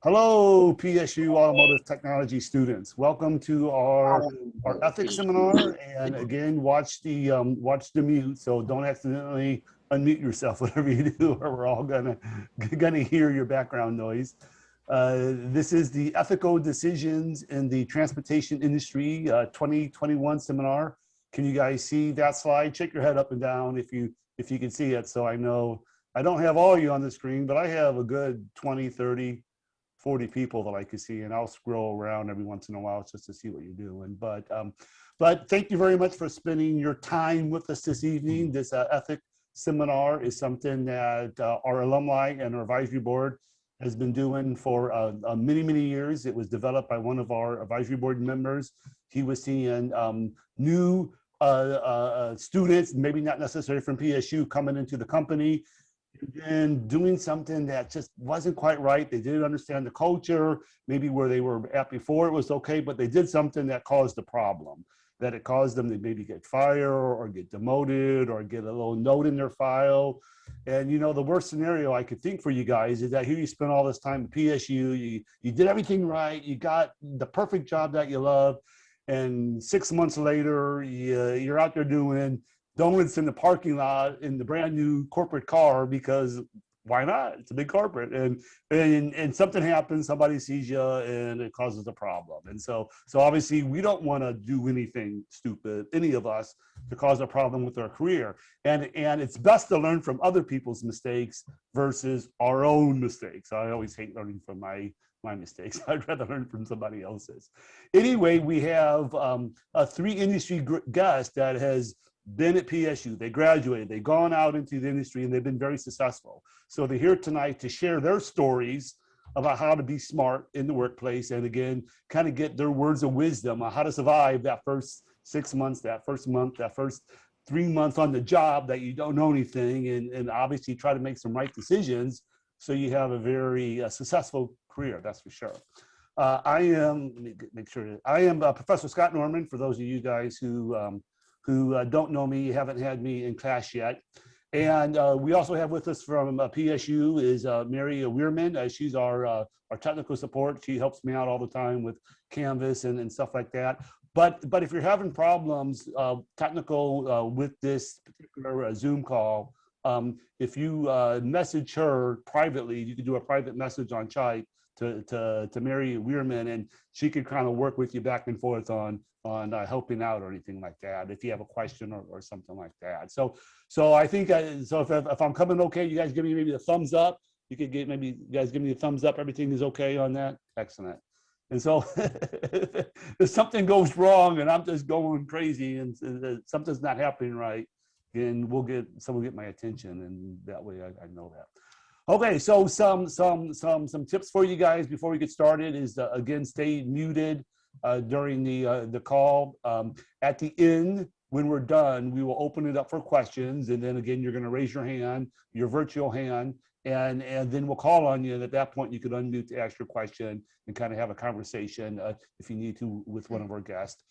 Hello, PSU Automotive Technology students. Welcome to our ethics seminar. And again, watch the mute, so don't accidentally unmute yourself, whatever you do, or we're all gonna hear your background noise. This is the Ethical Decisions in the Transportation Industry 2021 seminar. Can you guys see that slide? Check your head up and down if you can see it, so I know I don't have all you on the screen, but I have a good 20, 30, 40 people that I can see, and I'll scroll around every once in a while just to see what you're doing. But thank you very much for spending your time with us this evening. This ethics seminar is something that our alumni and our advisory board has been doing for many, many years. It was developed by one of our advisory board members. He was seeing new students, maybe not necessarily from PSU, coming into the company and doing something that just wasn't quite right. They didn't understand the culture, maybe where they were at before it was okay, but they did something that caused the problem, that it caused them to maybe get fired or get demoted or get a little note in their file. And you know, the worst scenario I could think for you guys is that here you spent all this time at PSU, you did everything right, you got the perfect job that you love, and 6 months later, you're out there doing donuts in the parking lot in the brand new corporate car, because why not? It's a big corporate, and something happens, somebody sees you, and it causes a problem. And so obviously we don't want to do anything stupid, any of us, to cause a problem with our career. And it's best to learn from other people's mistakes versus our own mistakes. I always hate learning from my mistakes. I'd rather learn from somebody else's. Anyway, we have three industry guests that has been at PSU. They graduated, they've gone out into the industry, and they've been very successful. So they're here tonight to share their stories about how to be smart in the workplace, and again, kind of get their words of wisdom on how to survive that first 6 months, that first month, that first 3 months on the job that you don't know anything, and obviously try to make some right decisions so you have a very successful career, that's for sure. I am, let me make sure, I am Professor Scott Norman, for those of you guys who don't know me, haven't had me in class yet. And we also have with us from PSU is Mary Weirman. She's our technical support. She helps me out all the time with Canvas and stuff like that. But if you're having problems technical with this particular Zoom call, if you message her privately, you can do a private message on chat to Mary Weirman, and she could kind of work with you back and forth on helping out or anything like that, if you have a question or something like that. So I think, if I'm coming okay, you guys give me maybe a thumbs up. You could get, maybe you guys give me a thumbs up. Everything is okay on that? Excellent. And so if something goes wrong and I'm just going crazy and something's not happening right, then someone will get my attention, and that way I know that. Okay, so some tips for you guys before we get started is again, stay muted during the call. At the end, when we're done, we will open it up for questions, and then again, you're going to raise your hand, your virtual hand, and then we'll call on you. And at that point, you could unmute to ask your question and kind of have a conversation if you need to with one of our guests.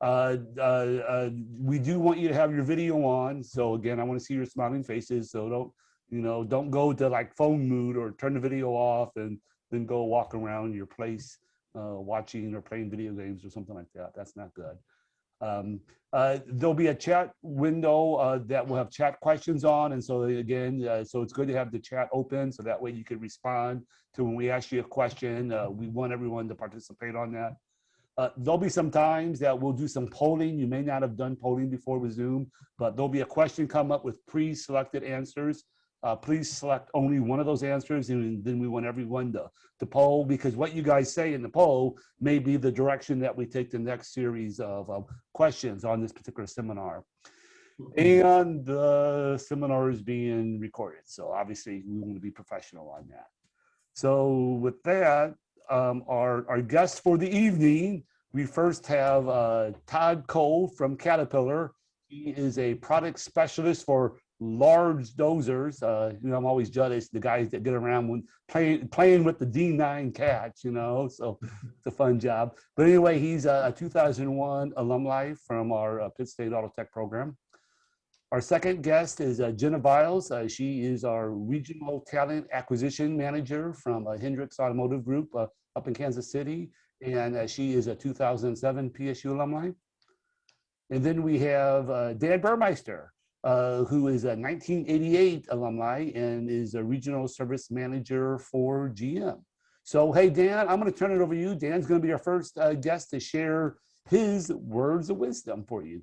We do want you to have your video on. So again, I want to see your smiling faces. So don't go to like phone mood or turn the video off and then go walk around your place watching or playing video games or something like that. That's not good. There'll be a chat window that will have chat questions on. And so again, so it's good to have the chat open, so that way you can respond to when we ask you a question. We want everyone to participate on that. There'll be some times that we'll do some polling. You may not have done polling before with Zoom, but there'll be a question come up with pre-selected answers. Please select only one of those answers, and then we want everyone to poll, because what you guys say in the poll may be the direction that we take the next series of questions on this particular seminar. And the seminar is being recorded, so obviously we want to be professional on that. So with that, our guests for the evening, we first have Todd Cole from Caterpillar. He is a product specialist for large dozers. I'm always jealous the guys that get around when playing with the D9 cats, so it's a fun job. But anyway, he's a 2001 alumni from our Pitt State Auto Tech program. Our second guest is Jenna Biles. She is our Regional Talent Acquisition Manager from Hendricks Automotive Group up in Kansas City. And she is a 2007 PSU alumni. And then we have Dan Burmeister, who is a 1988 alumni and is a Regional Service Manager for GM. So, hey, Dan, I'm going to turn it over to you. Dan's going to be our first guest to share his words of wisdom for you.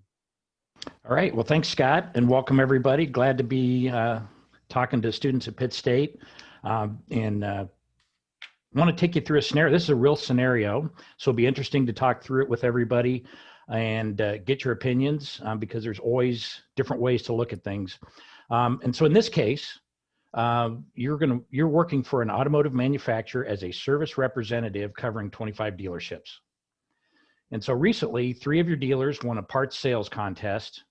All right. Well, thanks, Scott, and welcome, everybody. Glad to be talking to students at Pitt State. And I want to take you through a scenario. This is a real scenario, so it'll be interesting to talk through it with everybody and get your opinions because there's always different ways to look at things. And so in this case, you're working for an automotive manufacturer as a service representative covering 25 dealerships. And so recently, 3 of your dealers won a parts sales contest.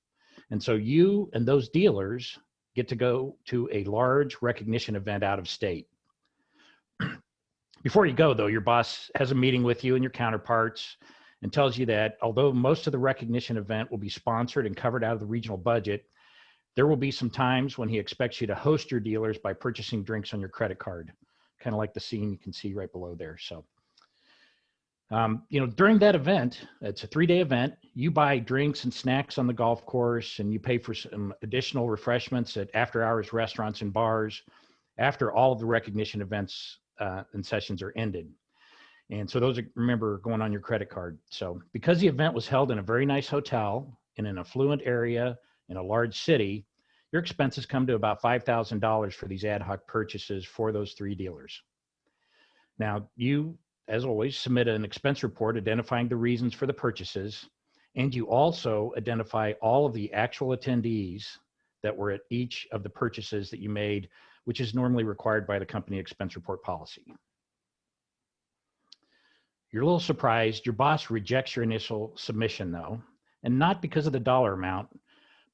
And so you and those dealers get to go to a large recognition event out of state. Before you go, though, your boss has a meeting with you and your counterparts and tells you that although most of the recognition event will be sponsored and covered out of the regional budget, there will be some times when he expects you to host your dealers by purchasing drinks on your credit card, kind of like the scene you can see right below there. So, during that event, it's a 3-day event, you buy drinks and snacks on the golf course and you pay for some additional refreshments at after hours restaurants and bars after all of the recognition events and sessions are ended. And so those are, remember, going on your credit card. So because the event was held in a very nice hotel in an affluent area in a large city, your expenses come to about $5,000 for these ad hoc purchases for those 3 dealers. Now, you, as always, submit an expense report identifying the reasons for the purchases, and you also identify all of the actual attendees that were at each of the purchases that you made, which is normally required by the company expense report policy. You're a little surprised. Your boss rejects your initial submission, though, and not because of the dollar amount,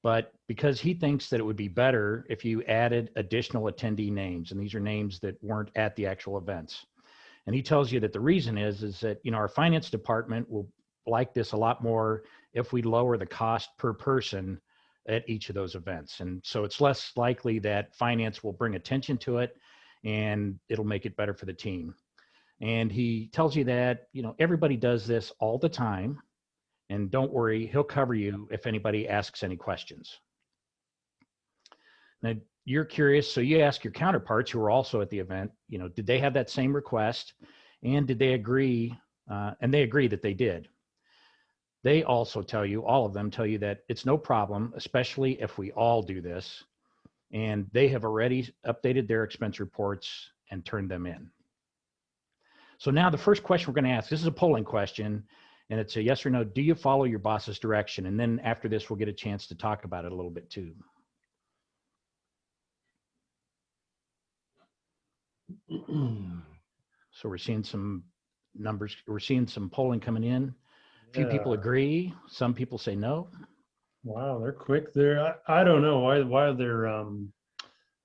but because he thinks that it would be better if you added additional attendee names, and these are names that weren't at the actual events. And he tells you that the reason is that, our finance department will like this a lot more if we lower the cost per person at each of those events. And so it's less likely that finance will bring attention to it and it'll make it better for the team. And he tells you that, everybody does this all the time, and don't worry, he'll cover you if anybody asks any questions. Now, you're curious, so you ask your counterparts who were also at the event, did they have that same request? And did they agree? And they agree that they did. They also tell you, all of them tell you that it's no problem, especially if we all do this. And they have already updated their expense reports and turned them in. So now the first question we're going to ask, this is a polling question, and it's a yes or no. Do you follow your boss's direction? And then after this, we'll get a chance to talk about it a little bit too. So we're seeing some numbers. We're seeing some polling coming in. A few people agree. Some people say no. Wow, they're quick there. I don't know why they're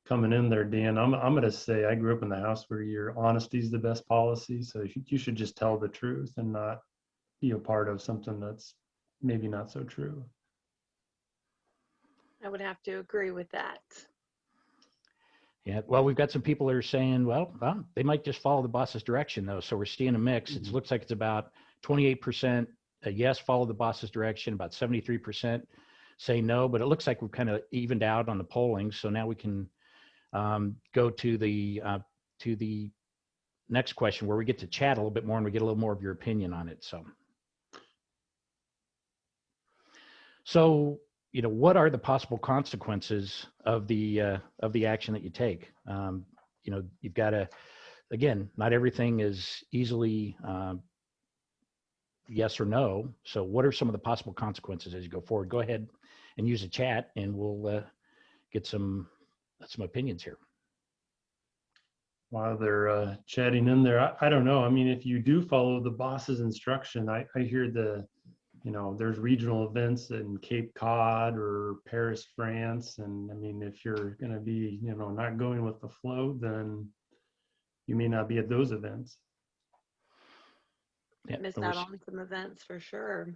coming in there, Dan. I'm going to say I grew up in the house where your honesty is the best policy. So you should just tell the truth and not be a part of something that's maybe not so true. I would have to agree with that. Yeah, well, we've got some people that are saying, well, they might just follow the boss's direction, though. So we're seeing a mix. It looks like it's about 28% yes, follow the boss's direction, about 73% say no, but it looks like we've kind of evened out on the polling. So now we can go to the next question where we get to chat a little bit more and we get a little more of your opinion on it. So what are the possible consequences of the action that you take? You've got to, again, not everything is easily yes or no. So what are some of the possible consequences as you go forward? Go ahead and use a chat and we'll get some opinions here. While they're chatting in there, I don't know. I mean, if you do follow the boss's instruction, I hear there's regional events in Cape Cod or Paris, France. And I mean, if you're going to be, not going with the flow, then you may not be at those events. Yeah, miss out on some events for sure.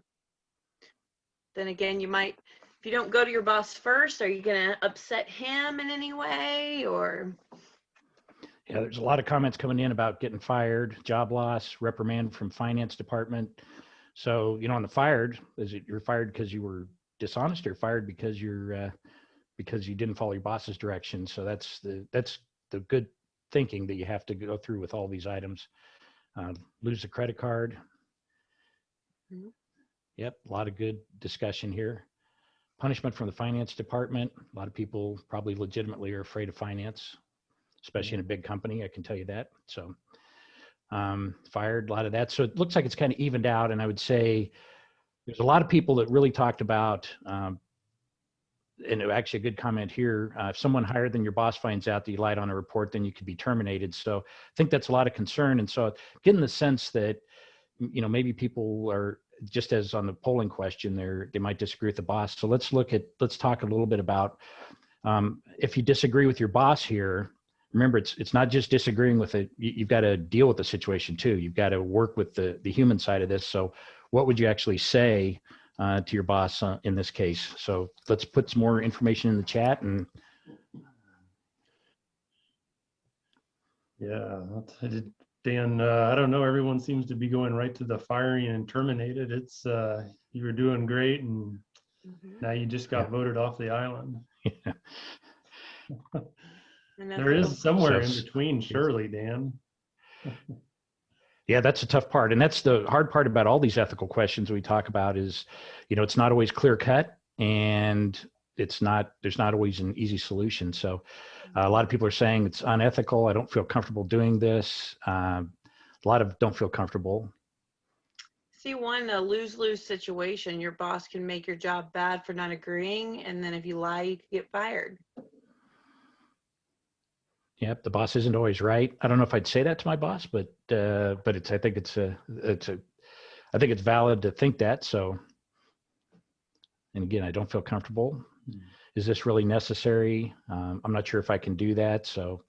Then again, if If you don't go to your boss first, are you going to upset him in any way, or? Yeah, there's a lot of comments coming in about getting fired, job loss, reprimand from finance department. So, on the fired, is it you're fired because you were dishonest, or fired because because you didn't follow your boss's direction? So that's the good thinking that you have to go through with all these items. Lose the credit card. Mhm. Yep, a lot of good discussion here. Punishment from the finance department. A lot of people probably legitimately are afraid of finance, especially in a big company. I can tell you that. So fired, a lot of that. So it looks like it's kind of evened out. And I would say there's a lot of people that really talked about, and actually a good comment here, if someone higher than your boss finds out that you lied on a report, then you could be terminated. So I think that's a lot of concern. And so getting the sense that, maybe people are, just as on the polling question there, they might disagree with the boss. So let's talk a little bit about, if you disagree with your boss here, remember, it's not just disagreeing with it. You've got to deal with the situation too. You've got to work with the human side of this. So what would you actually say to your boss in this case? So let's put some more information in the chat. And Yeah, Dan, I don't know. Everyone seems to be going right to the firing and terminated. It's you were doing great, and Mhm. now you just got voted off the island. And There ethical. is somewhere So- in between, surely, Dan. Yeah, that's a tough part. And that's the hard part about all these ethical questions we talk about is, it's not always clear cut, and there's not always an easy solution. So a lot of people are saying it's unethical. I don't feel comfortable doing this. A lot of don't feel comfortable. See, a lose-lose situation. Your boss can make your job bad for not agreeing, and then if you lie, you could get fired. Yep, the boss isn't always right. I don't know if I'd say that to my boss, but I think it's valid to think that. So, and again, I don't feel comfortable. Is this really necessary? I'm not sure if I can do that. So,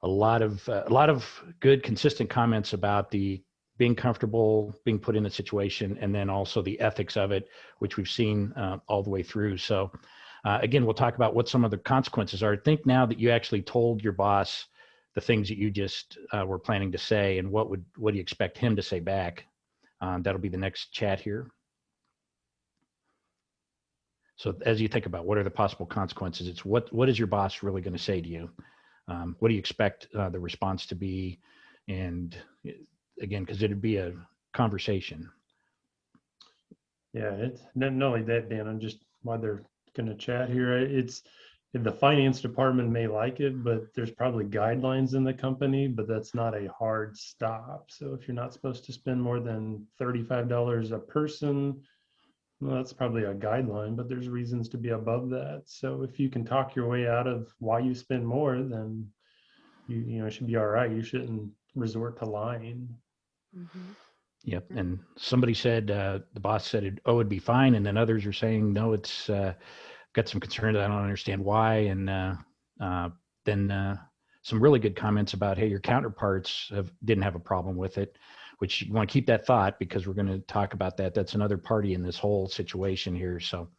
a lot of good, consistent comments about the being comfortable, being put in a situation, and then also the ethics of it, which we've seen all the way through. So. Again, we'll talk about what some of the consequences are. Think now that you actually told your boss the things that you just were planning to say, and what do you expect him to say back? That'll be the next chat here. So as you think about what are the possible consequences, it's what is your boss really going to say to you? What do you expect the response to be? And again, because it'd be a conversation. Yeah, it's not only that, Dan. I'm just while they're going to chat here. It's the finance department may like it, but there's probably guidelines in the company, but that's not a hard stop. So if you're not supposed to spend more than $35 a person, well, that's probably a guideline, but there's reasons to be above that. So if you can talk your way out of why you spend more, then you should be all right. You shouldn't resort to lying. Mm-hmm. Yep. And somebody said, the boss said, it'd be fine. And then others are saying, no, it's got some concerns. I don't understand why. And then some really good comments about, hey, your counterparts didn't have a problem with it, which you want to keep that thought because we're going to talk about that. That's another party in this whole situation here. So,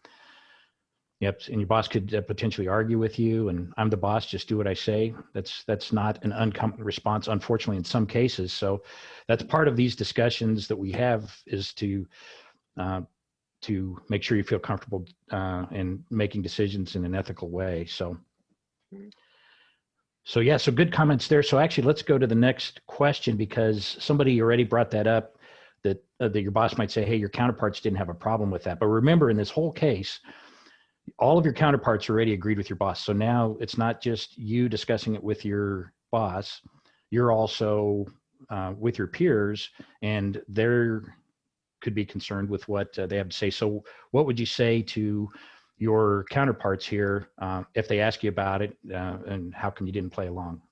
yep. And your boss could potentially argue with you, and I'm the boss, just do what I say. That's not an uncommon response, unfortunately, in some cases. So that's part of these discussions that we have, is to make sure you feel comfortable in making decisions in an ethical way. So yeah, so good comments there. So actually, let's go to the next question, because somebody already brought that up, that your boss might say, hey, your counterparts didn't have a problem with that. But remember, in this whole case, all of your counterparts already agreed with your boss. So now it's not just you discussing it with your boss, you're also with your peers, and they're could be concerned with what they have to say. So what would you say to your counterparts here if they ask you about it, and how come you didn't play along?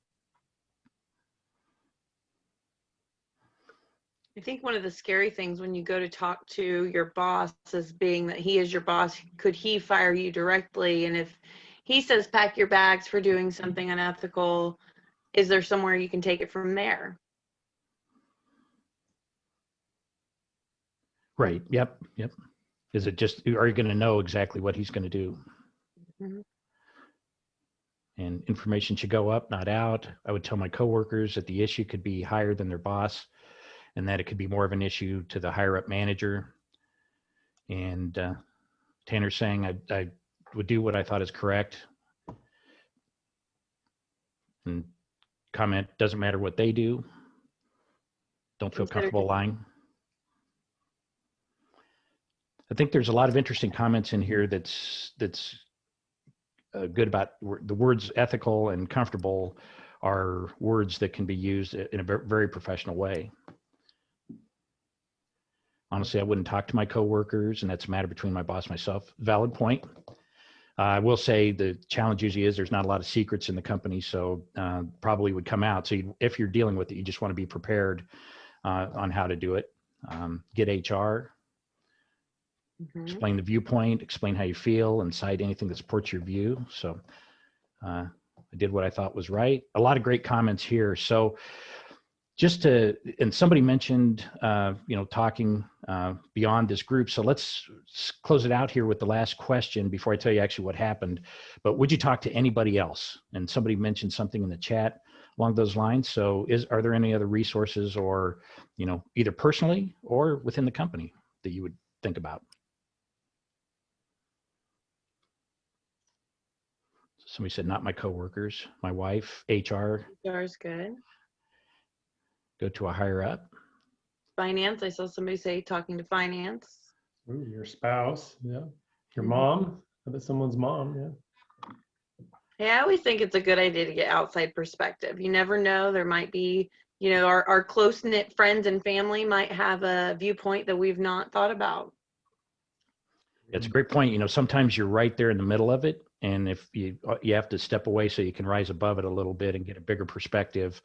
I think one of the scary things when you go to talk to your boss is being that he is your boss. Could he fire you directly? And if he says, pack your bags for doing something unethical, is there somewhere you can take it from there? Right. Yep. Is it just, are you going to know exactly what he's going to do? Mhm. And information should go up, not out. I would tell my coworkers that the issue could be higher than their boss, and that it could be more of an issue to the higher up manager. And Tanner's saying I would do what I thought is correct. And comment, doesn't matter what they do. Don't feel comfortable lying. I think there's a lot of interesting comments in here that's good about the words ethical and comfortable are words that can be used in a very professional way. Honestly, I wouldn't talk to my coworkers, and that's a matter between my boss and myself. Valid point. I will say the challenge usually is there's not a lot of secrets in the company, so probably would come out. So if you're dealing with it, you just want to be prepared on how to do it. Get HR, explain the viewpoint, explain how you feel, and cite anything that supports your view. So I did what I thought was right. A lot of great comments here. So just to, and somebody mentioned, talking beyond this group. So let's close it out here with the last question before I tell you actually what happened. But would you talk to anybody else? And somebody mentioned something in the chat along those lines. So are there any other resources or, either personally or within the company that you would think about? Somebody said, not my coworkers, my wife, HR. HR is good. Go to a higher up. Finance. I saw somebody say talking to finance. Ooh, your spouse, yeah. Your mom. I bet someone's mom, yeah. Hey, I always think it's a good idea to get outside perspective. You never know. There might be, our close-knit friends and family might have a viewpoint that we've not thought about. It's a great point. Sometimes you're right there in the middle of it. And if you have to step away so you can rise above it a little bit and get a bigger perspective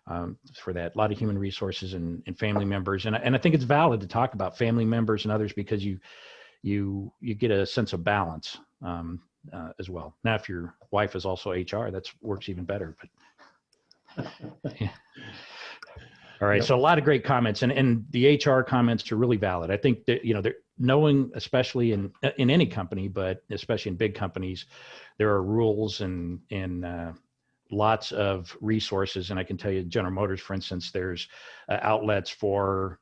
for that. A lot of human resources and family members. And I think it's valid to talk about family members and others because you get a sense of balance as well. Now, if your wife is also HR, that works even better. But yeah. All right. Yep. So a lot of great comments, and the HR comments are really valid. I think that, they're knowing, especially in any company, but especially in big companies, there are rules and lots of resources. And I can tell you, General Motors, for instance, there's outlets for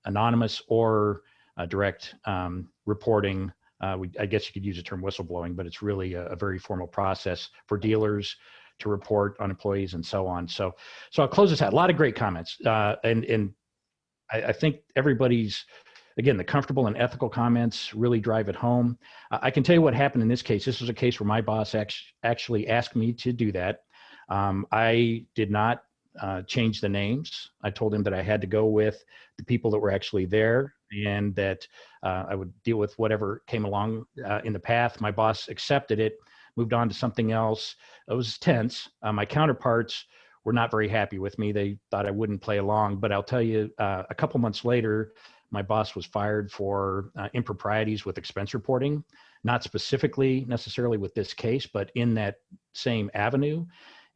anonymous or direct reporting. I guess you could use the term whistleblowing, but it's really a very formal process for dealers to report on employees and so on. So I'll close this out. A lot of great comments. And I think everybody's, again, the comfortable and ethical comments really drive it home. I can tell you what happened in this case. This was a case where my boss actually asked me to do that. I did not change the names. I told him that I had to go with the people that were actually there and that I would deal with whatever came along in the path. My boss accepted it, moved on to something else. It was tense. My counterparts were not very happy with me. They thought I wouldn't play along, but I'll tell you, a couple months later, my boss was fired for improprieties with expense reporting, not specifically necessarily with this case, but in that same avenue.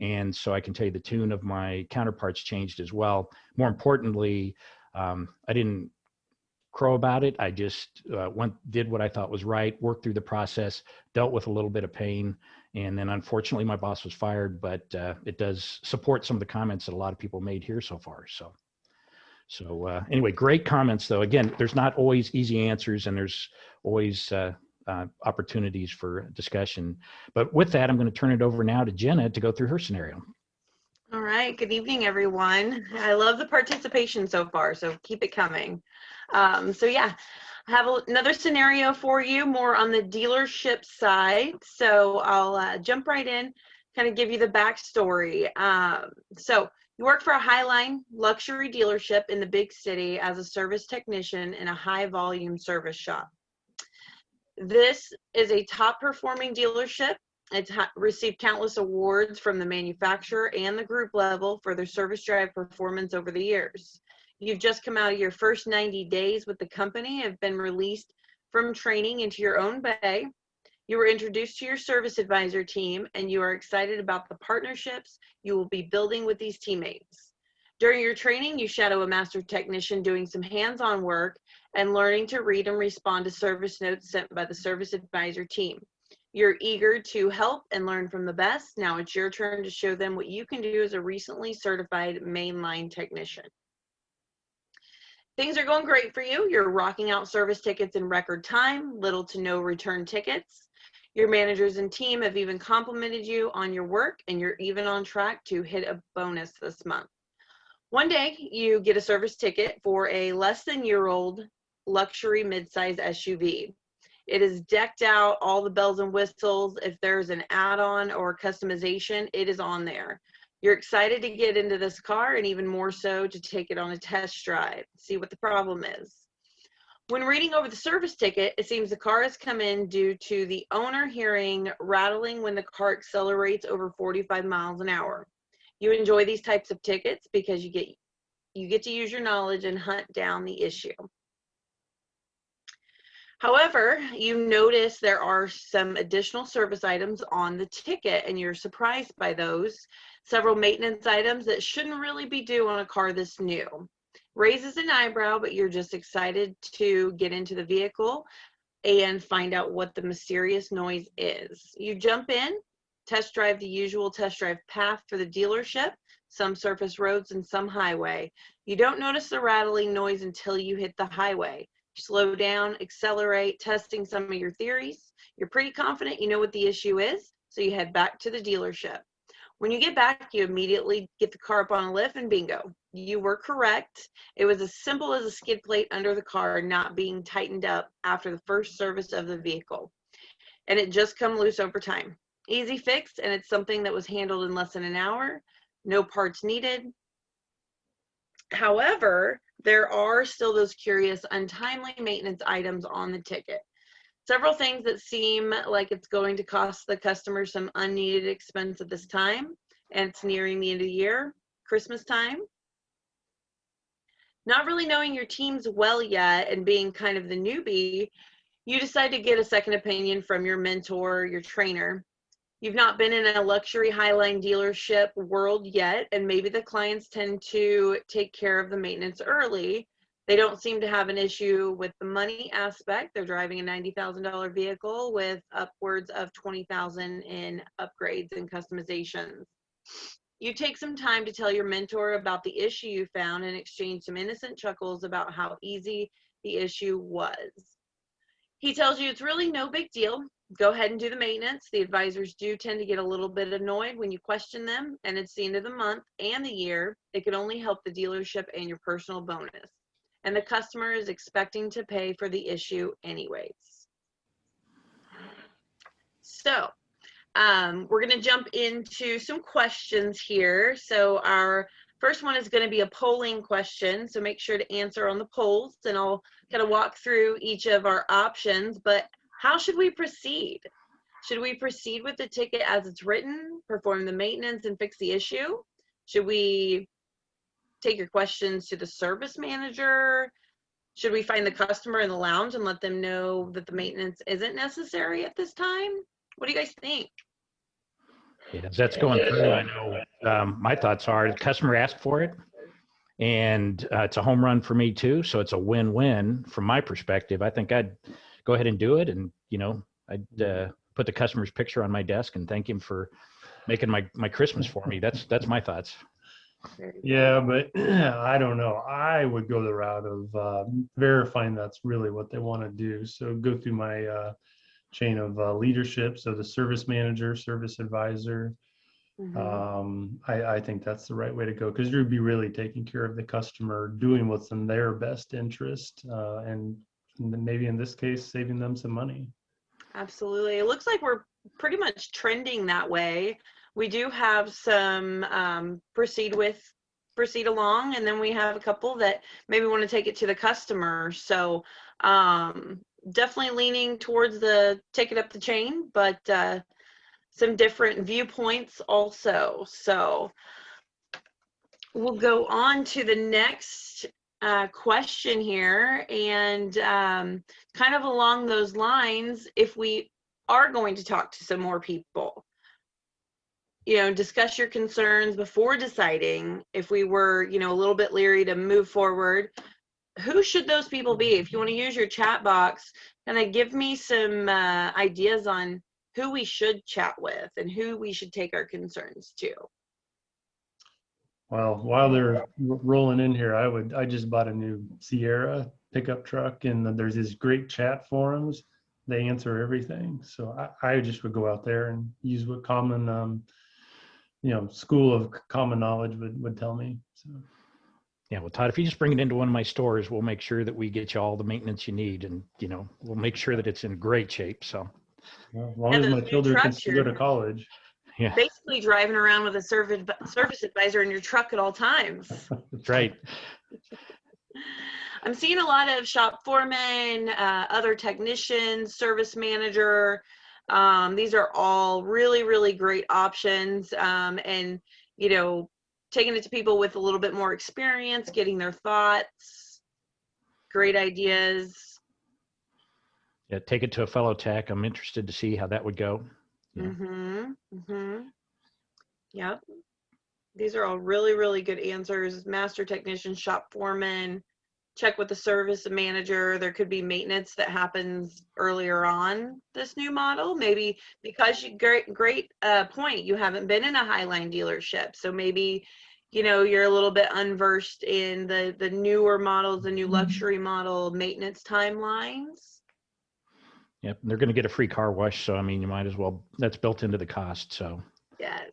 And so I can tell you the tune of my counterparts changed as well. More importantly, I didn't crow about it. I just did what I thought was right, worked through the process, dealt with a little bit of pain. And then unfortunately my boss was fired, but it does support some of the comments that a lot of people made here so far. So anyway, great comments though. Again, there's not always easy answers and there's always opportunities for discussion. But with that, I'm going to turn it over now to Jenna to go through her scenario. All right. Good evening, everyone. I love the participation so far, so keep it coming. So yeah, I have another scenario for you, more on the dealership side. So I'll jump right in, kind of give you the backstory. So you work for a Highline luxury dealership in the big city as a service technician in a high volume service shop. This is a top performing dealership. It's received countless awards from the manufacturer and the group level for their service drive performance over the years. You've just come out of your first 90 days with the company, have been released from training into your own bay. You were introduced to your service advisor team, and you are excited about the partnerships you will be building with these teammates. During your training, you shadow a master technician doing some hands-on work and learning to read and respond to service notes sent by the service advisor team. You're eager to help and learn from the best. Now it's your turn to show them what you can do as a recently certified mainline technician. Things are going great for you. You're rocking out service tickets in record time, little to no return tickets. Your managers and team have even complimented you on your work, and you're even on track to hit a bonus this month. One day, you get a service ticket for a less than year-old luxury midsize SUV. It is decked out, all the bells and whistles. If there's an add-on or customization, it is on there. You're excited to get into this car, and even more so to take it on a test drive, see what the problem is. When reading over the service ticket, it seems the car has come in due to the owner hearing rattling when the car accelerates over 45 miles an hour. You enjoy these types of tickets because you get to use your knowledge and hunt down the issue. However, you notice there are some additional service items on the ticket, and you're surprised by those. Several maintenance items that shouldn't really be due on a car this new. Raises an eyebrow, but you're just excited to get into the vehicle and find out what the mysterious noise is. You jump in, test drive the usual test drive path for the dealership, some surface roads and some highway. You don't notice the rattling noise until you hit the highway. Slow down, accelerate, testing some of your theories. You're pretty confident you know what the issue is, so you head back to the dealership. When you get back, you immediately get the car up on a lift, and bingo, you were correct. It was as simple as a skid plate under the car not being tightened up after the first service of the vehicle. And it just come loose over time. Easy fix, and it's something that was handled in less than an hour. No parts needed. However, there are still those curious, untimely maintenance items on the ticket. Several things that seem like it's going to cost the customer some unneeded expense at this time, and it's nearing the end of the year, Christmas time. Not really knowing your teams well yet and being kind of the newbie, you decide to get a second opinion from your mentor, your trainer. You've not been in a luxury highline dealership world yet, and maybe the clients tend to take care of the maintenance early. They don't seem to have an issue with the money aspect. They're driving a $90,000 vehicle with upwards of $20,000 in upgrades and customizations. You take some time to tell your mentor about the issue you found and exchange some innocent chuckles about how easy the issue was. He tells you it's really no big deal. Go ahead and do the maintenance. The advisors do tend to get a little bit annoyed when you question them, and it's the end of the month and the year. It could only help the dealership and your personal bonus. And the customer is expecting to pay for the issue anyways. So we're going to jump into some questions here. So our first one is going to be a polling question. So make sure to answer on the polls, and I'll kind of walk through each of our options. But how should we proceed? Should we proceed with the ticket as it's written, perform the maintenance, and fix the issue? Should we take your questions to the service manager? Should we find the customer in the lounge and let them know that the maintenance isn't necessary at this time? What do you guys think? Yeah, as that's going through, I know my thoughts are the customer asked for it, and it's a home run for me too. So it's a win-win from my perspective. I think I'd go ahead and do it, and I'd put the customer's picture on my desk and thank him for making my Christmas for me. That's my thoughts. Yeah, but I don't know. I would go the route of verifying that's really what they want to do. So go through my chain of leadership. So the service manager, service advisor. I think that's the right way to go, because you'd be really taking care of the customer, doing what's in their best interest, and maybe in this case, saving them some money. Absolutely. It looks like we're pretty much trending that way. We do have some proceed along, and then we have a couple that maybe want to take it to the customer. So definitely leaning towards the take it up the chain, but some different viewpoints also. So we'll go on to the next question here, and kind of along those lines, if we are going to talk to some more people, discuss your concerns before deciding if we were, a little bit leery to move forward. Who should those people be? If you want to use your chat box, kind of give me some ideas on who we should chat with and who we should take our concerns to. Well, while they're rolling in here, I just bought a new Sierra pickup truck, and there's these great chat forums. They answer everything. So I just would go out there and use what common, school of common knowledge would tell me. So. Yeah, well, Todd, if you just bring it into one of my stores, we'll make sure that we get you all the maintenance you need, and we'll make sure that it's in great shape. So, well, as long as my children can still go to college. Yeah, basically driving around with a service advisor in your truck at all times. that's right. I'm seeing a lot of shop foremen, other technicians, service manager. These are all really, really great options. And, taking it to people with a little bit more experience, getting their thoughts, great ideas. Yeah, take it to a fellow tech. I'm interested to see how that would go. Yeah. Yep. These are all really, really good answers. Master technician, shop foreman, check with the service manager. There could be maintenance that happens earlier on this new model. Maybe because great point. You haven't been in a Highline dealership. So maybe, you're a little bit unversed in the newer models, the new luxury model maintenance timelines. Yep. They're going to get a free car wash. So, I mean, you might as well, that's built into the cost. So. Yes,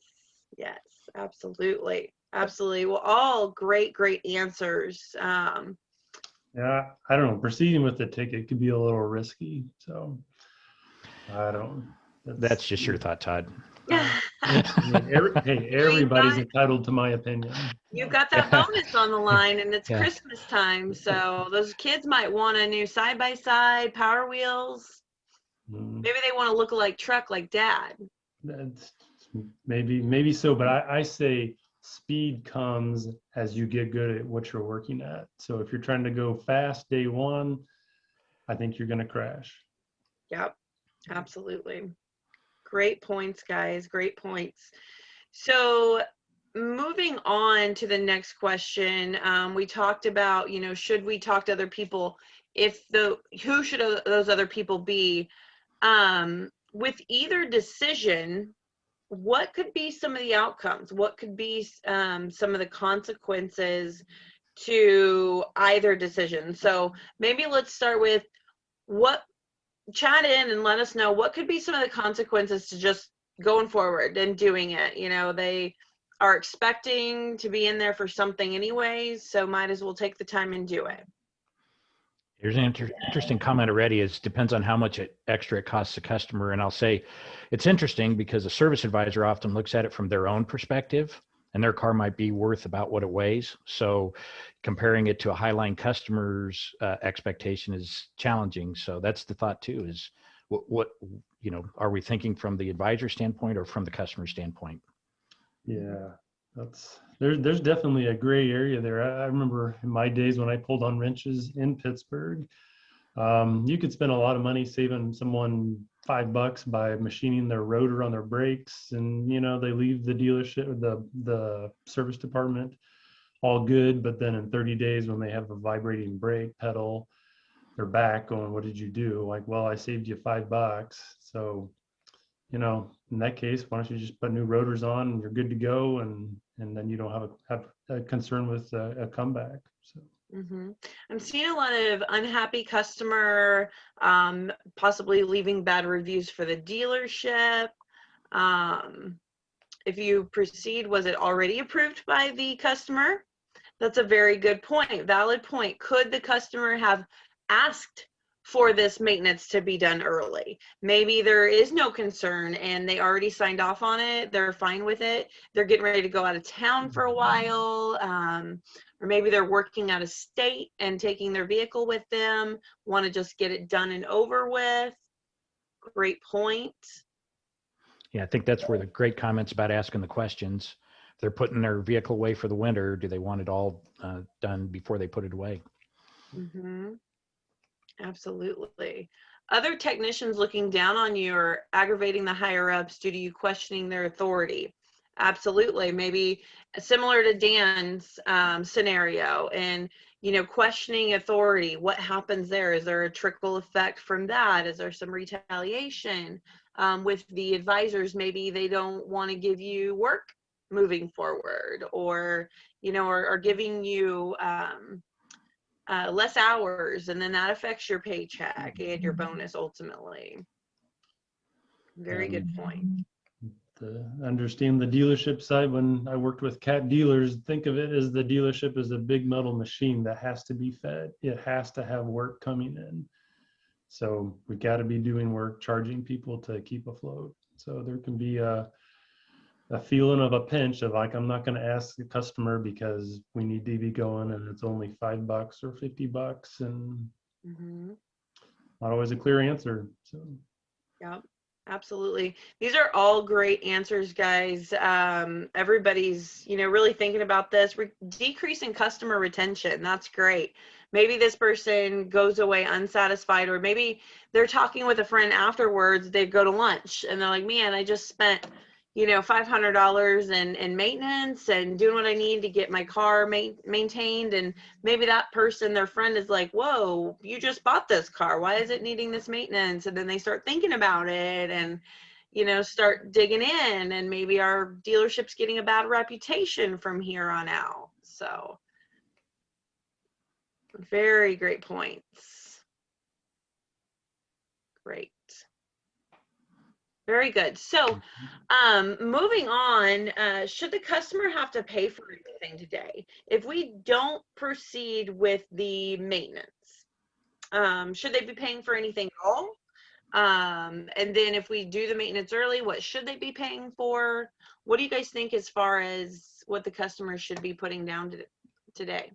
absolutely. Absolutely. Well, all great answers. Yeah, I don't know. Proceeding with the ticket could be a little risky. So I don't. That's just your thought, Todd. Everybody's entitled to my opinion. You've got that bonus on the line, and it's Christmas time. So those kids might want a new side-by-side, Power Wheels. Maybe they want to look like truck like dad. That's maybe so, but I say speed comes as you get good at what you're working at. So if you're trying to go fast day one, I think you're going to crash. Yep, absolutely. Great points, guys. Great points. So moving on to the next question, we talked about, should we talk to other people? Who should those other people be? With either decision, what could be some of the outcomes? What could be some of the consequences to either decision? So maybe let's start with chat in and let us know what could be some of the consequences to just going forward and doing it. They are expecting to be in there for something anyways, so might as well take the time and do it. Here's an interesting comment already. It depends on how much extra it costs the customer. And I'll say it's interesting because a service advisor often looks at it from their own perspective, and their car might be worth about what it weighs. So comparing it to a Highline customer's expectation is challenging. So that's the thought too, is what are we thinking from the advisor standpoint or from the customer standpoint? Yeah, there's definitely a gray area there. I remember in my days when I pulled on wrenches in Pittsburg, you could spend a lot of money saving someone $5 by machining their rotor on their brakes, and they leave the dealership or the service department all good, but then in 30 days when they have a vibrating brake pedal, they're back going, what did you do? Like, well, I saved you $5. So in that case, why don't you just put new rotors on and you're good to go, and then you don't have a concern with a comeback. So. I'm seeing a lot of unhappy customer, possibly leaving bad reviews for the dealership. If you proceed, was it already approved by the customer? That's a very good point, valid point. Could the customer have asked for this maintenance to be done early? Maybe there is no concern and they already signed off on it. They're fine with it. They're getting ready to go out of town for a while. Or maybe they're working out of state and taking their vehicle with them, want to just get it done and over with. Great point. Yeah, I think that's where the great comments about asking the questions. If they're putting their vehicle away for the winter, do they want it all done before they put it away? Absolutely. Other technicians looking down on you or aggravating the higher ups due to you questioning their authority. Absolutely. Maybe similar to Dan's scenario, and, you know, questioning authority. What happens there? Is there a trickle effect from that? Is there some retaliation with the advisors? Maybe they don't want to give you work moving forward, or, you know, or giving you less hours, and then that affects your paycheck and your bonus ultimately. Very good point. To understand the dealership side, when I worked with cat dealers, think of it as the dealership is a big metal machine that has to be fed. It has to have work coming in. So we got to be doing work, charging people to keep afloat. So there can be a feeling of a pinch of like, I'm not going to ask the customer because we need to be going and it's only $5 or $50, and not always a clear answer. So Yep, absolutely. These are all great answers, guys. Everybody's, you know, really thinking about this. Decreasing customer retention. That's great. Maybe this person goes away unsatisfied, or maybe they're talking with a friend afterwards. They go to lunch and they're like, man, I just spent, you know, $500 in maintenance and doing what I need to get my car maintained. And maybe that person, their friend, is like, whoa, you just bought this car. Why is it needing this maintenance? And then they start thinking about it and, you know, start digging in. And maybe our dealership's getting a bad reputation from here on out. So very great points. Great. Very good. So moving on, should the customer have to pay for anything today? If we don't proceed with the maintenance, should they be paying for anything at all? And then if we do the maintenance early, what should they be paying for? What do you guys think as far as what the customer should be putting down today?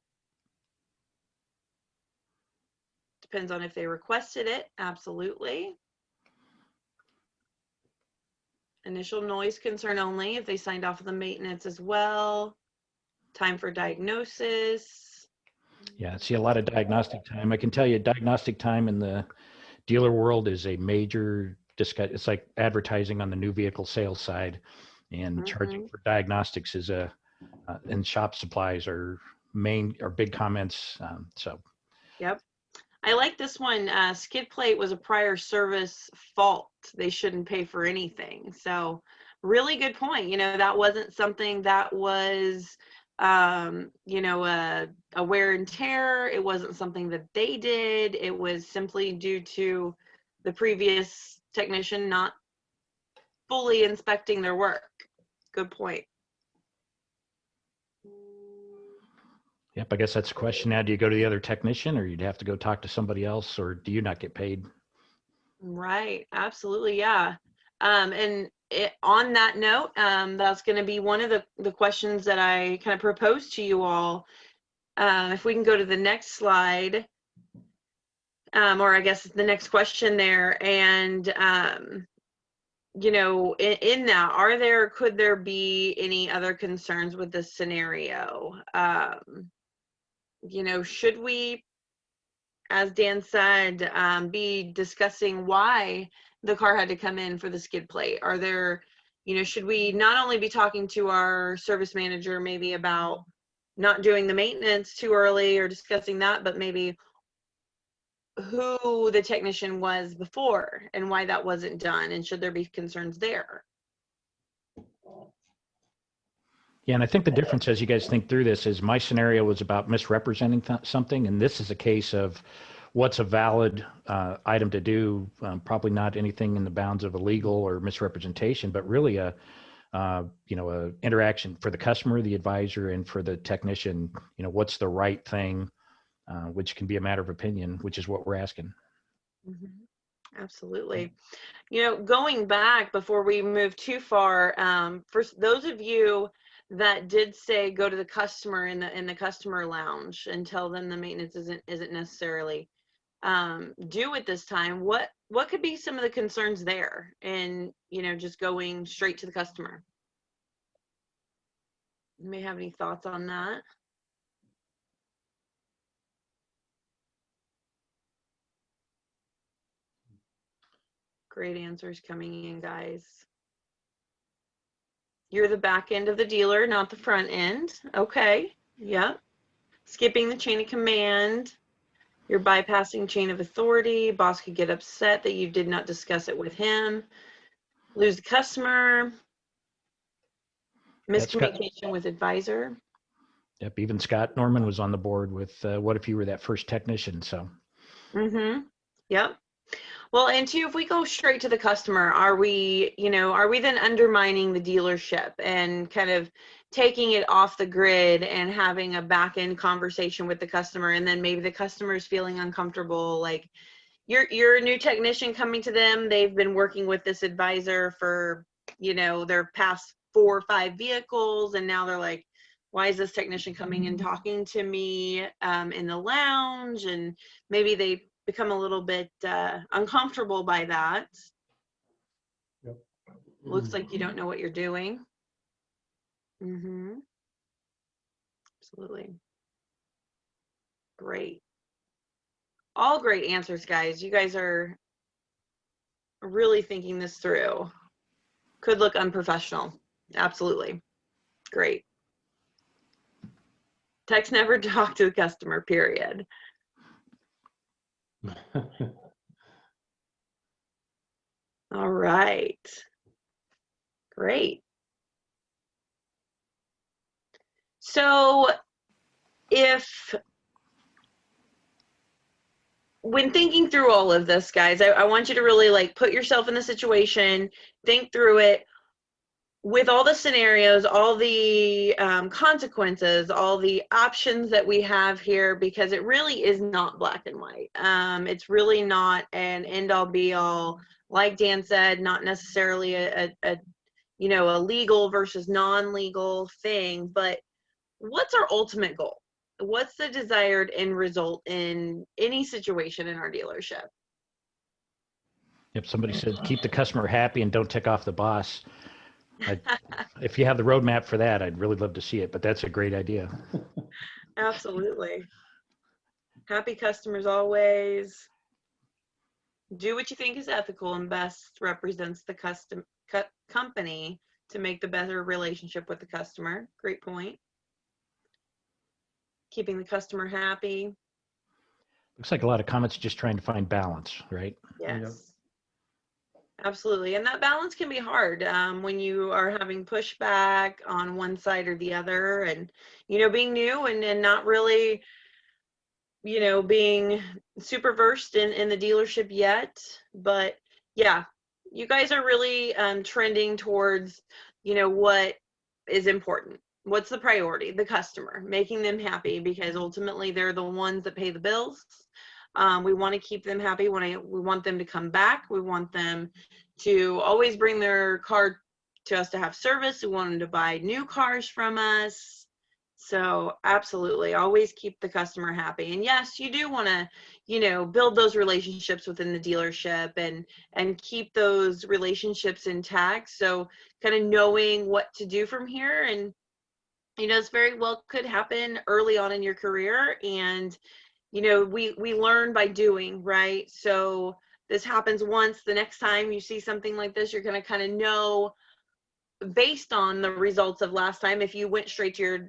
Depends on if they requested it. Absolutely. Initial noise concern only if they signed off on the maintenance as well. Time for diagnosis. Yeah, see a lot of diagnostic time. I can tell you diagnostic time in the dealer world is a major discussion. It's like advertising on the new vehicle sales side, and charging for diagnostics is and shop supplies are big comments. Yep. I like this one. Skid plate was a prior service fault. They shouldn't pay for anything. So really good point. You know, that wasn't something that was, you know, a wear and tear. It wasn't something that they did. It was simply due to the previous technician not fully inspecting their work. Good point. Yep, I guess that's the question now. Do you go to the other technician, or you'd have to go talk to somebody else, or do you not get paid? Right. Absolutely. Yeah. And on that note, that's going to be one of the questions that I kind of proposed to you all. If we can go to the next slide, or I guess the next question there. And, you know, in that, could there be any other concerns with this scenario? You know, should we, as Dan said, be discussing why the car had to come in for the skid plate? Are there, you know, should we not only be talking to our service manager maybe about not doing the maintenance too early or discussing that, but maybe who the technician was before and why that wasn't done, and should there be concerns there? Yeah, and I think the difference as you guys think through this is my scenario was about misrepresenting something, and this is a case of what's a valid item to do, probably not anything in the bounds of illegal or misrepresentation, but really a interaction for the customer, the advisor, and for the technician. You know, what's the right thing, which can be a matter of opinion, which is what we're asking. Absolutely. You know, going back before we move too far, for those of you that did say go to the customer in the customer lounge and tell them the maintenance isn't necessarily due at this time, what could be some of the concerns there, and, you know, just going straight to the customer? You may have any thoughts on that? Great answers coming in, guys. You're the back end of the dealer, not the front end. Okay. Yep. Skipping the chain of command. You're bypassing chain of authority. Boss could get upset that you did not discuss it with him. Lose the customer. Miscommunication with advisor. Yep, even Scott Norman was on the board with what if you were that first technician? So. Yep. Well, and two, if we go straight to the customer, are we then undermining the dealership and kind of taking it off the grid and having a back end conversation with the customer, and then maybe the customer is feeling uncomfortable, like you're a new technician coming to them, they've been working with this advisor for their past 4 or 5 vehicles, and now they're like, why is this technician coming and talking to me in the lounge? And maybe they become a little bit uncomfortable by that. Yep. Looks like you don't know what you're doing. Absolutely. Great. All great answers, guys. You guys are really thinking this through. Could look unprofessional. Absolutely. Great. Techs never talk to the customer, period. All right. Great. So when thinking through all of this, guys, I want you to really like put yourself in the situation, think through it with all the scenarios, all the consequences, all the options that we have here, because it really is not black and white. It's really not an end all be all, like Dan said, not necessarily a legal versus non-legal thing, but what's our ultimate goal? What's the desired end result in any situation in our dealership? Yep, somebody said keep the customer happy and don't tick off the boss. If you have the roadmap for that, I'd really love to see it, but that's a great idea. Absolutely. Happy customers always. Do what you think is ethical and best represents the company to make the better relationship with the customer. Great point. Keeping the customer happy. Looks like a lot of comments just trying to find balance, right? Yes. Yep. Absolutely. And that balance can be hard when you are having pushback on one side or the other, and, being new and not really, being super versed in the dealership yet. But yeah, you guys are really trending towards, what is important. What's the priority? The customer, making them happy, because ultimately they're the ones that pay the bills. We want to keep them happy. We want them to come back. We want them to always bring their car to us to have service. We want them to buy new cars from us. So absolutely, always keep the customer happy. And yes, you do want to, build those relationships within the dealership and keep those relationships intact. So kind of knowing what to do from here. And, it's very well could happen early on in your career. And we learn by doing, right? So this happens once. The next time you see something like this, you're going to kind of know based on the results of last time. If you went straight to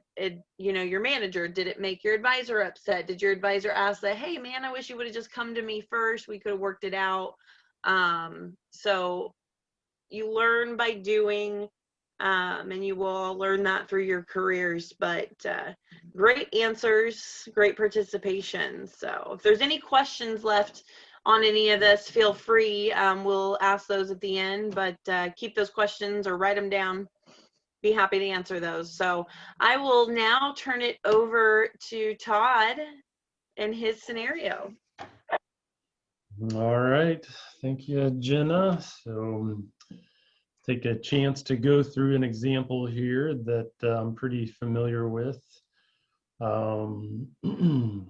your manager, did it make your advisor upset? Did your advisor ask that, hey man, I wish you would have just come to me first, we could have worked it out? So you learn by doing. And you will all learn that through your careers. But great answers, great participation. So if there's any questions left on any of this, feel free. We'll ask those at the end, but keep those questions or write them down. Be happy to answer those. So I will now turn it over to Todd and his scenario. All right. Thank you, Jenna. So take a chance to go through an example here that I'm pretty familiar with. All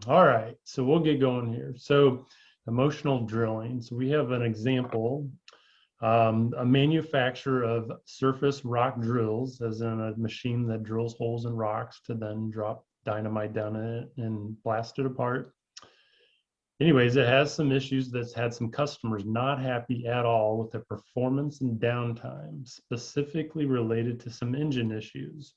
right, so we'll get going here. So emotional drilling. So we have an example, a manufacturer of surface rock drills, as in a machine that drills holes in rocks to then drop dynamite down in it and blast it apart. anyways, it has some issues that's had some customers not happy at all with the performance and downtime, specifically related to some engine issues.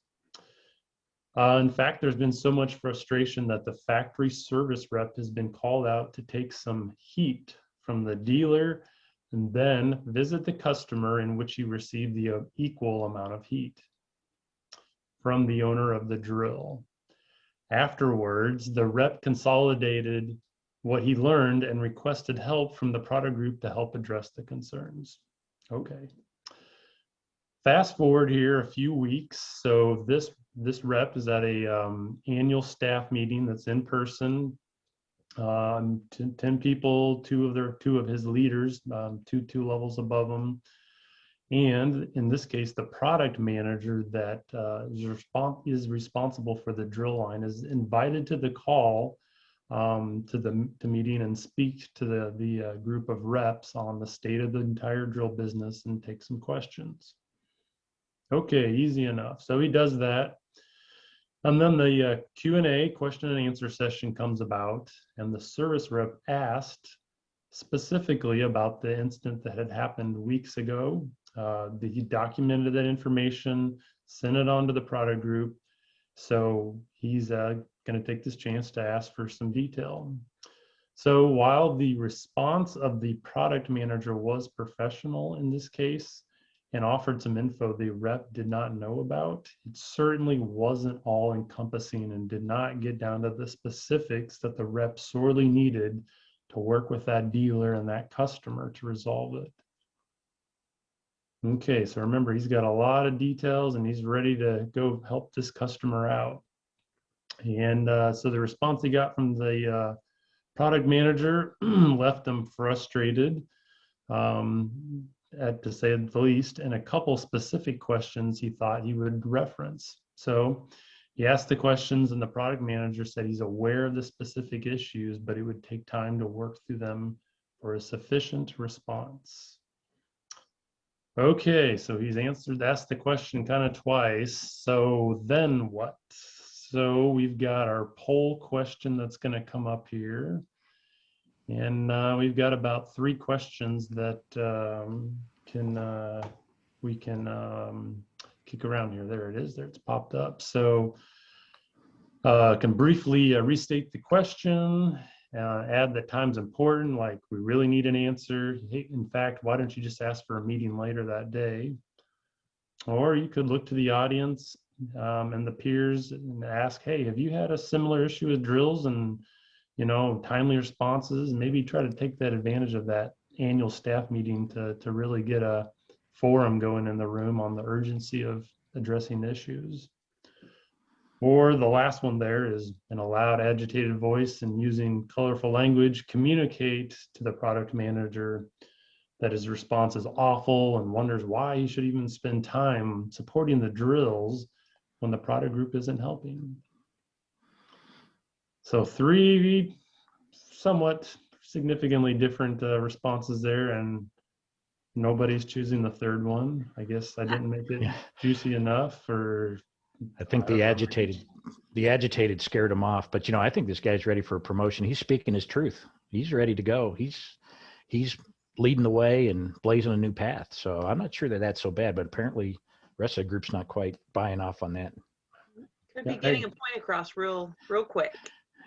In fact, there's been so much frustration that the factory service rep has been called out to take some heat from the dealer and then visit the customer, in which he received the equal amount of heat from the owner of the drill. Afterwards, the rep consolidated what he learned and requested help from the product group to help address the concerns. Okay. Fast forward here a few weeks. So this rep is at a annual staff meeting that's in person. 10 people, two of his leaders, two levels above him. And in this case, the product manager that is responsible for the drill line is invited to the call, to the meeting, and speak to the group of reps on the state of the entire drill business and take some questions. Okay, easy enough. So he does that. And then the Q&A, question and answer session comes about, and the service rep asked specifically about the incident that had happened weeks ago. He documented that information, sent it on to the product group. So he's going to take this chance to ask for some detail. So while the response of the product manager was professional in this case and offered some info the rep did not know about, it certainly wasn't all encompassing and did not get down to the specifics that the rep sorely needed to work with that dealer and that customer to resolve it. Okay, so remember, he's got a lot of details and he's ready to go help this customer out. And so the response he got from the product manager left him frustrated, to say the least, and a couple specific questions he thought he would reference. So he asked the questions, and the product manager said he's aware of the specific issues, but it would take time to work through them for a sufficient response. Okay, so he's asked the question kind of twice. So then what? So we've got our poll question that's going to come up here. And we've got about 3 questions that we can kick around here. There it is. There, it's popped up. So can briefly restate the question, add that time's important, like we really need an answer. Hey, in fact, why don't you just ask for a meeting later that day? Or you could look to the audience and the peers and ask, hey, have you had a similar issue with drills and timely responses? Maybe try to take that advantage of that annual staff meeting to really get a forum going in the room on the urgency of addressing issues. Or the last one there is, in a loud, agitated voice and using colorful language, communicate to the product manager that his response is awful and wonders why he should even spend time supporting the drills when the product group isn't helping. So 3 somewhat significantly different responses there, and nobody's choosing the third one. I guess I didn't make it juicy enough, or I think the agitated scared him off. But I think this guy's ready for a promotion. He's speaking his truth. He's ready to go. He's leading the way and blazing a new path. So I'm not sure that that's so bad, but apparently the rest of the group's not quite buying off on that. Could be getting a point across real quick.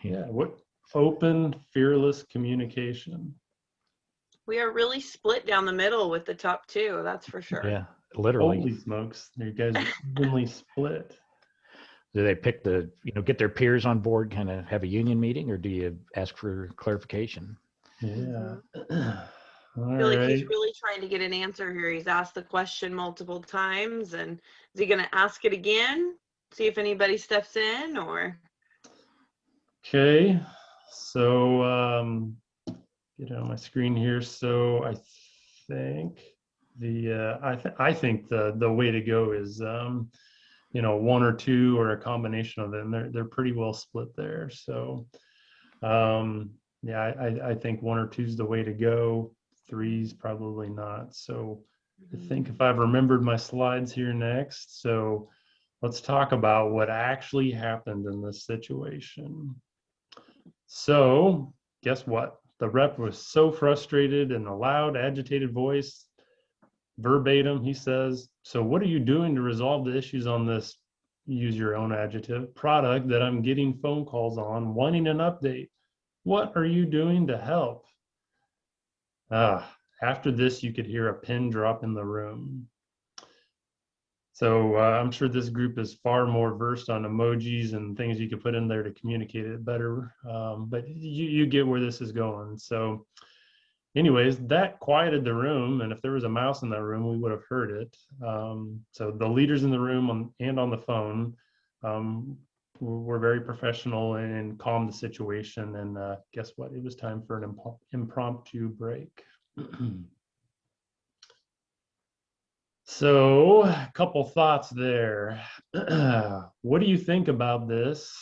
Yeah. What open, fearless communication. We are really split down the middle with the top 2, that's for sure. Yeah, literally. Holy smokes, you guys are evenly split. Do they pick get their peers on board, kind of have a union meeting, or do you ask for clarification? Yeah. I feel like he's really trying to get an answer here. He's asked the question multiple times, and is he going to ask it again? See if anybody steps in, or? Okay, so get on my screen here. So I think I think the way to go is 1 or 2 or a combination of them. They're pretty well split there. So yeah, I think 1 or 2 is the way to go. 3's probably not. So I think if I've remembered my slides here next. So let's talk about what actually happened in this situation. So guess what? the rep was so frustrated in a loud, agitated voice, verbatim, he says, "So what are you doing to resolve the issues on this," use your own adjective, "product that I'm getting phone calls on, wanting an update? What are you doing to help?" After this, you could hear a pin drop in the room. So I'm sure this group is far more versed on emojis and things you could put in there to communicate it better. But you get where this is going. So anyways, that quieted the room. And if there was a mouse in that room, we would have heard it. So the leaders in the room and on the phone were very professional and calmed the situation. And guess what? It was time for an impromptu break. So a couple thoughts there. What do you think about this?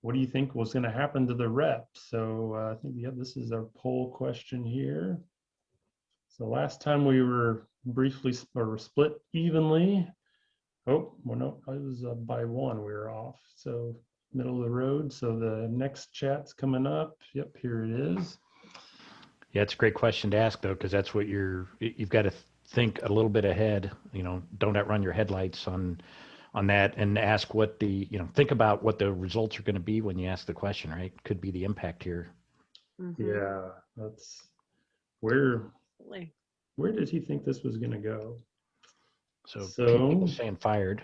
What do you think was going to happen to the rep? So I think, yeah, this is our poll question here. So last time we were briefly or split evenly. Oh, well, no, it was by one we were off. So middle of the road. So the next chat's coming up. Yep, here it is. Yeah, it's a great question to ask though, because that's what you've got to think a little bit ahead. Don't outrun your headlights on that, and ask what think about what the results are going to be when you ask the question, right? Could be the impact here. Mm-hmm. Yeah, that's where did he think this was going to go? So people saying fired.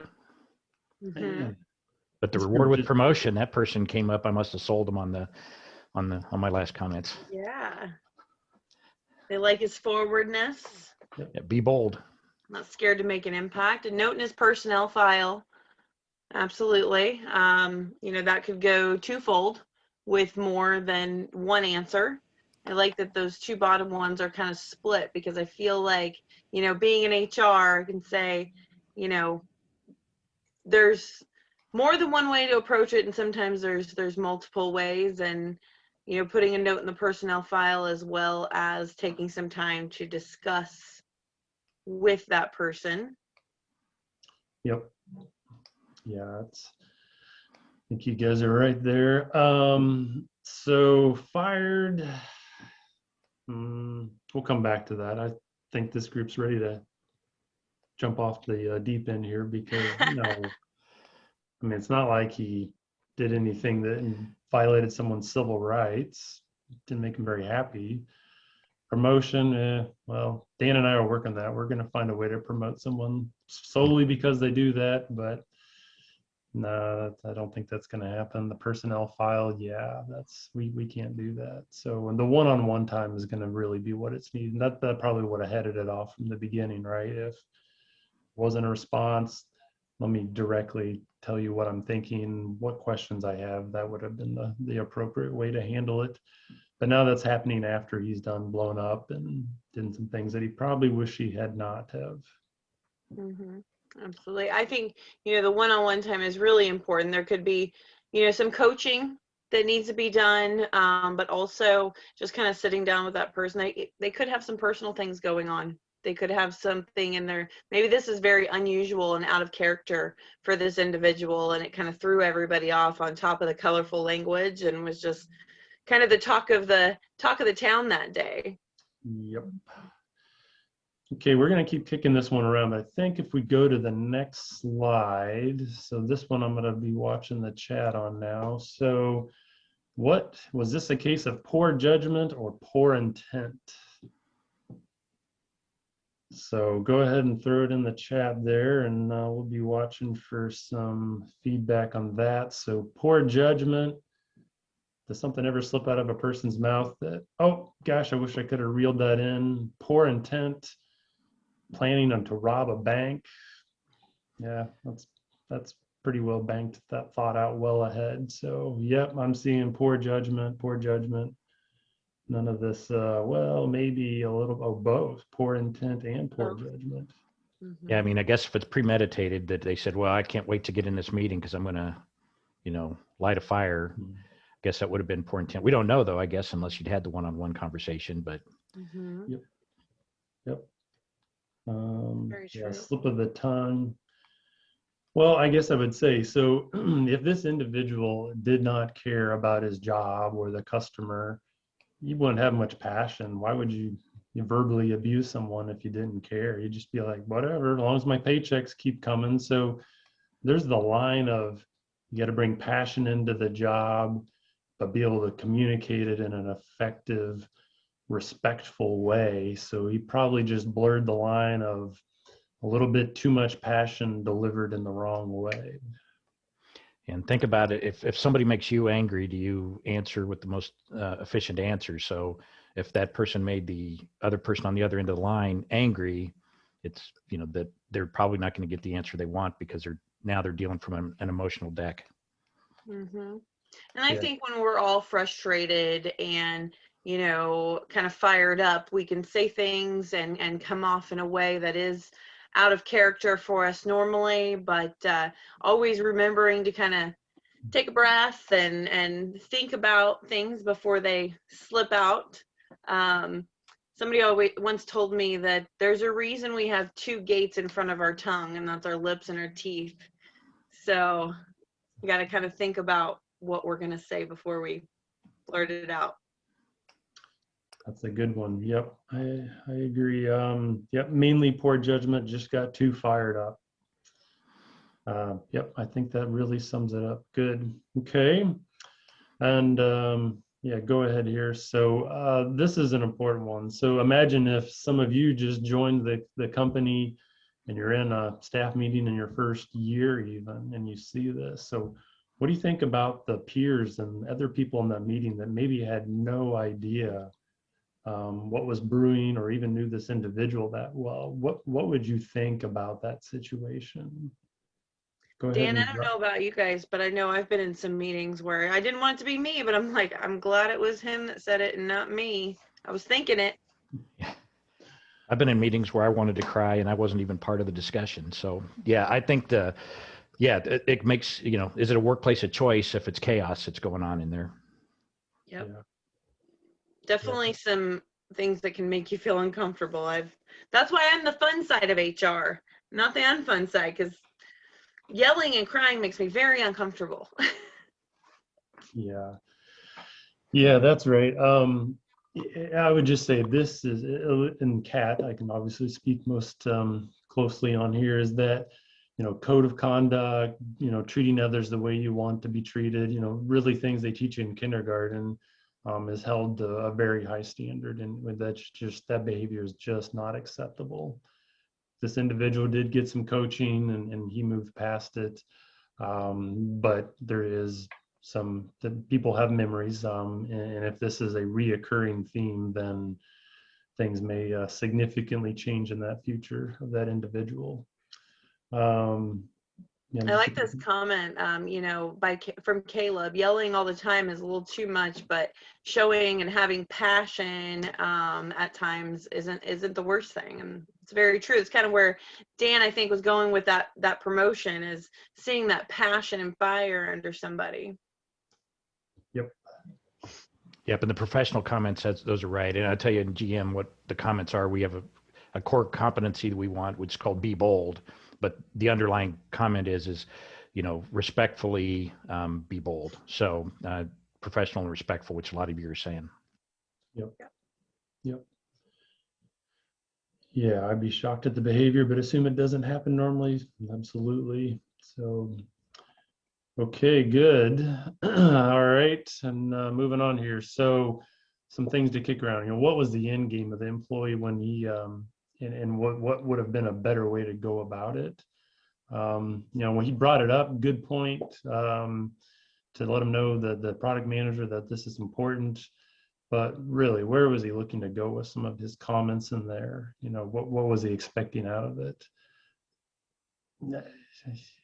Mm-hmm. But the reward with promotion, that person came up. I must have sold them on my last comments. Yeah. They like his forwardness. Yeah, be bold. Not scared to make an impact. A note in his personnel file. Absolutely. That could go twofold with more than one answer. I like that those two bottom ones are kind of split, because I feel like, being in HR, I can say, there's more than one way to approach it, and sometimes there's multiple ways, and putting a note in the personnel file as well as taking some time to discuss with that person. Yep. Yeah, I think you guys are right there. So fired. We'll come back to that. I think this group's ready to jump off the deep end here, because it's not like he did anything that violated someone's civil rights. Didn't make him very happy. Promotion, well, Dan and I are working that. We're going to find a way to promote someone solely because they do that, but no, I don't think that's going to happen. The personnel file, yeah, we can't do that. So, and the one-on-one time is going to really be what it's needed. That probably would have headed it off from the beginning, right? If it wasn't a response, let me directly tell you what I'm thinking, what questions I have. That would have been the appropriate way to handle it. But now that's happening after he's done blown up and did some things that he probably wish he had not have. Mm-hmm. Absolutely. I think, the one-on-one time is really important. There could be, some coaching that needs to be done, but also just kind of sitting down with that person. They could have some personal things going on. They could have something in there. Maybe this is very unusual and out of character for this individual, and it kind of threw everybody off, on top of the colorful language, and was just kind of the talk of the town that day. Yep. Okay, we're going to keep kicking this one around. I think if we go to the next slide, so this one I'm going to be watching the chat on now. So what was this, a case of poor judgment or poor intent? So go ahead and throw it in the chat there, and we'll be watching for some feedback on that. So poor judgment. Does something ever slip out of a person's mouth that, oh gosh, I wish I could have reeled that in? Poor intent. Planning on to rob a bank. Yeah, that's pretty well banked that thought out well ahead. So yep, I'm seeing poor judgment. None of this, well, maybe a little of both, poor intent and poor judgment. Mm-hmm. Yeah, I guess if it's premeditated, that they said, well, I can't wait to get in this meeting because I'm going to, light a fire. I guess that would have been poor intent. We don't know though, I guess, unless you'd had the one-on-one conversation, but. Mm-hmm. Yep. Very true. Yeah, slip of the tongue. Well, I guess I would say, so if this individual did not care about his job or the customer, you wouldn't have much passion. Why would you verbally abuse someone if you didn't care? You'd just be like, whatever, as long as my paychecks keep coming. So there's the line of, you got to bring passion into the job, but be able to communicate it in an effective, respectful way. So he probably just blurred the line of a little bit too much passion delivered in the wrong way. And think about it. If somebody makes you angry, do you answer with the most efficient answer? So if that person made the other person on the other end of the line angry, it's, that they're probably not going to get the answer they want because they're dealing from an emotional deck. Mm-hmm. And I Yeah. think when we're all frustrated and, kind of fired up, we can say things and come off in a way that is out of character for us normally, but always remembering to kind of take a breath and think about things before they slip out. Somebody once told me that there's a reason we have two gates in front of our tongue, and that's our lips and our teeth. So we got to kind of think about what we're going to say before we blurt it out. That's a good one. Yep, I agree. Yep, mainly poor judgment, just got too fired up. Yep, I think that really sums it up. Good. Okay. And yeah, go ahead here. So this is an important one. So imagine if some of you just joined the company and you're in a staff meeting in your first year even, and you see this. So what do you think about the peers and other people in that meeting that maybe had no idea what was brewing or even knew this individual that well? What would you think about that situation? Go ahead. Dan, I don't know about you guys, but I know I've been in some meetings where I didn't want it to be me, but I'm like, I'm glad it was him that said it and not me. I was thinking it. Yeah. I've been in meetings where I wanted to cry and I wasn't even part of the discussion. So yeah, I think it makes, is it a workplace of choice if it's chaos that's going on in there? Yep. Yeah. Definitely some things that can make you feel uncomfortable. That's why I'm the fun side of HR, not the unfun side, because yelling and crying makes me very uncomfortable. Yeah. Yeah, that's right. I would just say this is, in Cat, I can obviously speak most closely on here, is that, code of conduct, treating others the way you want to be treated, really things they teach you in kindergarten is held to a very high standard. And that behavior is just not acceptable. This individual did get some coaching and he moved past it. But there is that people have memories, and if this is a reoccurring theme, then things may significantly change in that future of that individual. I like this comment, from Caleb. Yelling all the time is a little too much, but showing and having passion at times isn't the worst thing. And it's very true. It's kind of where Dan, I think, was going with that promotion, is seeing that passion and fire under somebody. Yep. And the professional comment says those are right. And I'll tell you in GM what the comments are. We have a core competency that we want, which is called be bold. But the underlying comment is respectfully be bold. So professional and respectful, which a lot of you are saying. Yep. Yeah, I'd be shocked at the behavior, but assume it doesn't happen normally. Absolutely. So, okay, good. All right, and moving on here. So, some things to kick around. What was the end game of the employee when he, and what would have been a better way to go about it? When he brought it up, good point, to let him know that the product manager that this is important. But really, where was he looking to go with some of his comments in there? What was he expecting out of it?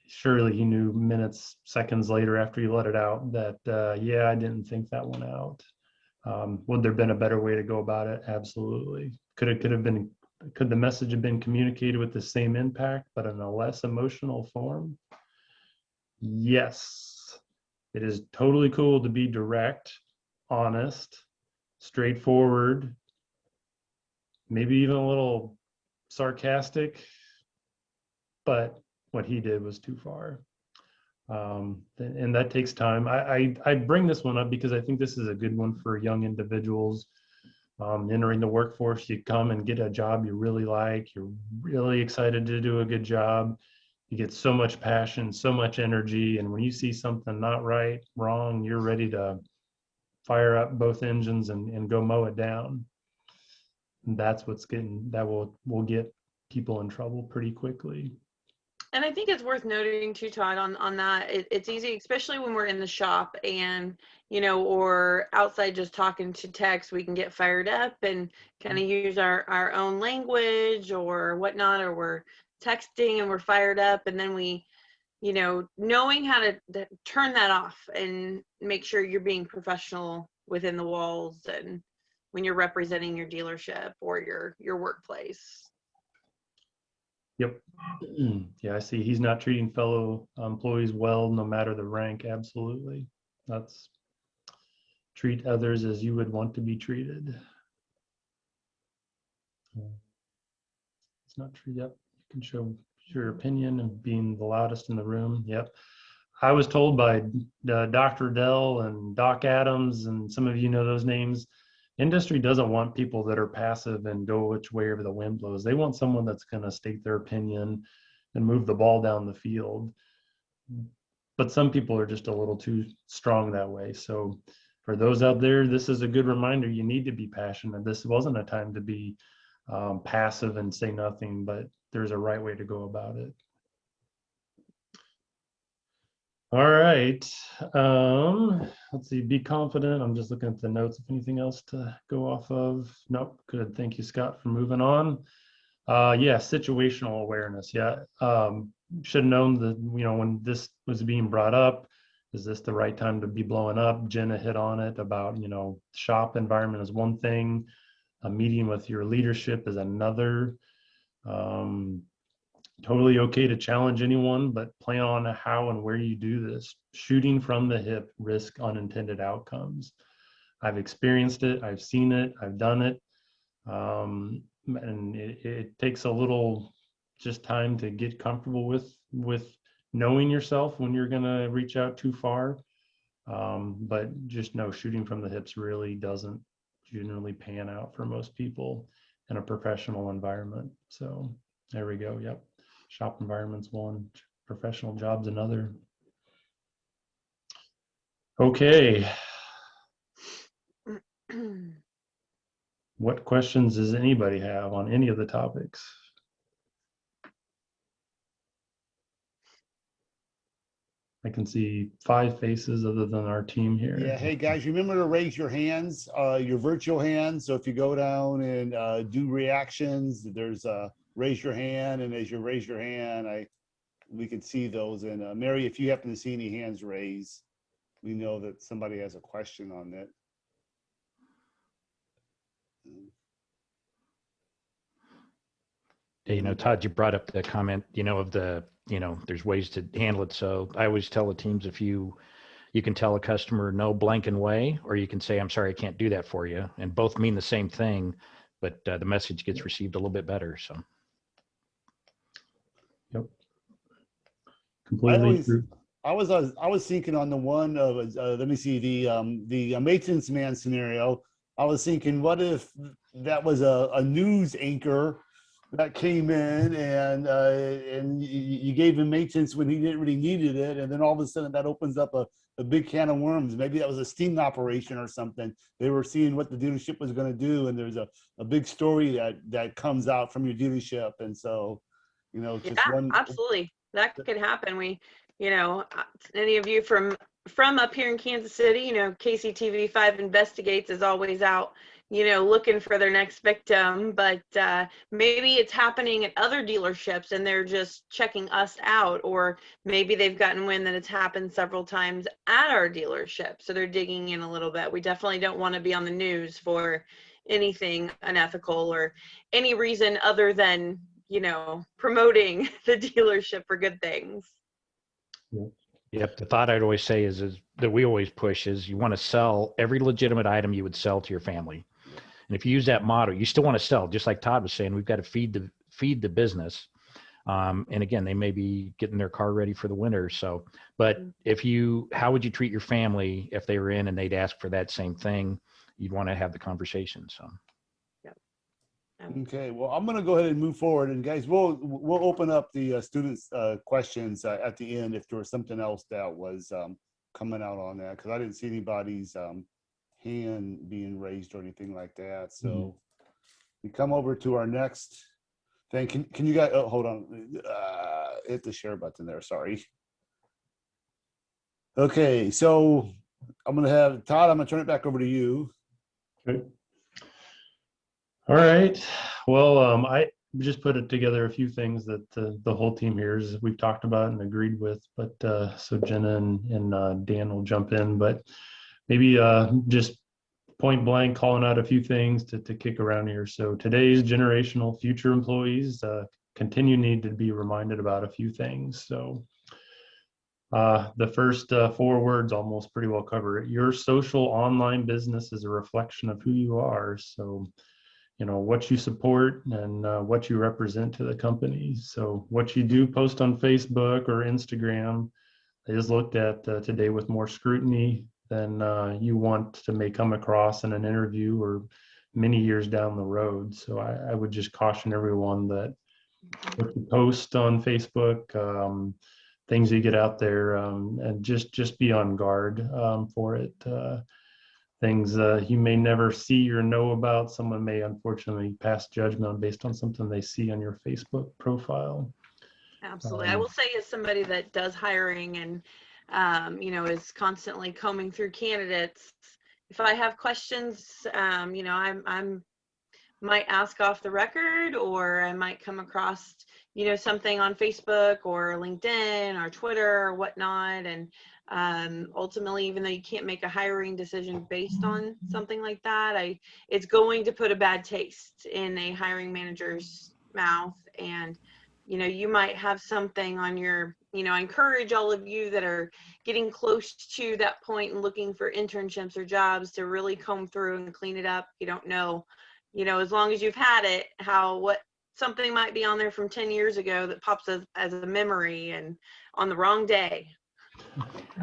Surely he knew minutes, seconds later after he let it out that, yeah, I didn't think that one out. Would there have been a better way to go about it? Absolutely. Could the message have been communicated with the same impact, but in a less emotional form? Yes. It is totally cool to be direct, honest, straightforward, maybe even a little sarcastic, but what he did was too far. And that takes time. I bring this one up because I think this is a good one for young individuals entering the workforce. You come and get a job you really like, you're really excited to do a good job. You get so much passion, so much energy. And when you see something not right, wrong, you're ready to fire up both engines and go mow it down. And that's that will get people in trouble pretty quickly. And I think it's worth noting too, Todd, on that. It's easy, especially when we're in the shop and, or outside just talking to techs, we can get fired up and kind of use our own language or whatnot, or we're texting and we're fired up. And then we, knowing how to turn that off and make sure you're being professional within the walls and when you're representing your dealership or your workplace. Yep. Yeah, I see. He's not treating fellow employees well, no matter the rank. Absolutely. That's treat others as you would want to be treated. It's not true. Yep. You can show your opinion of being the loudest in the room. Yep. I was told by Dr. Dell and Doc Adams, and some of you know those names. Industry doesn't want people that are passive and go which way ever the wind blows. They want someone that's going to state their opinion and move the ball down the field. But some people are just a little too strong that way. So for those out there, this is a good reminder. You need to be passionate. This wasn't a time to be passive and say nothing, but there's a right way to go about it. All right. Let's see. Be confident. I'm just looking at the notes. If anything else to go off of? Nope. Good. Thank you, Scott, for moving on. Yeah, situational awareness. Yeah. Should have known that, when this was being brought up, is this the right time to be blowing up? Jenna hit on it about, shop environment is one thing. A meeting with your leadership is another. Totally okay to challenge anyone, but plan on how and where you do this. Shooting from the hip risk unintended outcomes. I've experienced it. I've seen it. I've done it. And it takes a little just time to get comfortable with knowing yourself when you're going to reach out too far. But just know shooting from the hips really doesn't generally pan out for most people in a professional environment. So there we go. Yep. Shop environment's one, professional jobs another. Okay. What questions does anybody have on any of the topics? I can see 5 faces other than our team here. Yeah. Hey guys, remember to raise your hands, your virtual hands. So if you go down and do reactions, there's a raise your hand, and as you raise your hand, we can see those. And Mary, if you happen to see any hands raised, we know that somebody has a question on that. Yeah, Todd, you brought up the comment, of the, there's ways to handle it. So I always tell the teams, if you can tell a customer no blanking way, or you can say, I'm sorry, I can't do that for you. And both mean the same thing, but the message gets received a little bit better. So. Yep. Completely true. I was thinking on the one of let me see, the maintenance man scenario. I was thinking, what if that was a news anchor that came in and you gave him maintenance when he didn't really needed it, and then all of a sudden that opens up a big can of worms. Maybe that was a sting operation or something. They were seeing what the dealership was going to do, and there's a big story that comes out from your dealership, and so. Absolutely. That could happen. We, any of you from up here in Kansas City, KCTV5 Investigates is always out, looking for their next victim, but maybe it's happening at other dealerships and they're just checking us out, or maybe they've gotten wind that it's happened several times at our dealership. So they're digging in a little bit. We definitely don't want to be on the news for anything unethical or any reason other than promoting the dealership for good things. Yep. The thought I'd always say is that we always push is you want to sell every legitimate item you would sell to your family. And if you use that motto, you still want to sell, just like Todd was saying, we've got to feed the business. And again, they may be getting their car ready for the winter. So, but how would you treat your family if they were in and they'd ask for that same thing? You'd want to have the conversation. So. Okay, well, I'm going to go ahead and move forward, and guys, we'll open up the students' questions at the end if there was something else that was coming out on that, because I didn't see anybody's hand being raised or anything like that. So we come over to our next thing. Can you guys hold on? Hit the share button there. Sorry. Okay, so I'm going to have Todd. I'm going to turn it back over to you. Okay. All right. Well, I just put it together a few things that the whole team here is we've talked about and agreed with. But so Jenna and Dan will jump in, but maybe just point blank calling out a few things to kick around here. So today's generational future employees continue need to be reminded about a few things. So the first 4 words almost pretty well cover it. Your social online business is a reflection of who you are. So what you support and what you represent to the company. So what you do post on Facebook or Instagram is looked at today with more scrutiny than you want to may come across in an interview or many years down the road. So I would just caution everyone that what you post on Facebook, things you get out there, and just be on guard for it. Things you may never see or know about. Someone may unfortunately pass judgment based on something they see on your Facebook profile. Absolutely. I will say, as somebody that does hiring and is constantly combing through candidates, if I have questions, I'm might ask off the record, or I might come across something on Facebook or LinkedIn or Twitter or whatnot, and ultimately, even though you can't make a hiring decision based on something like that, it's going to put a bad taste in a hiring manager's mouth. And you might have something on your, I encourage all of you that are getting close to that point and looking for internships or jobs to really comb through and clean it up. You don't know, as long as you've had it, what something might be on there from 10 years ago that pops as a memory and on the wrong day.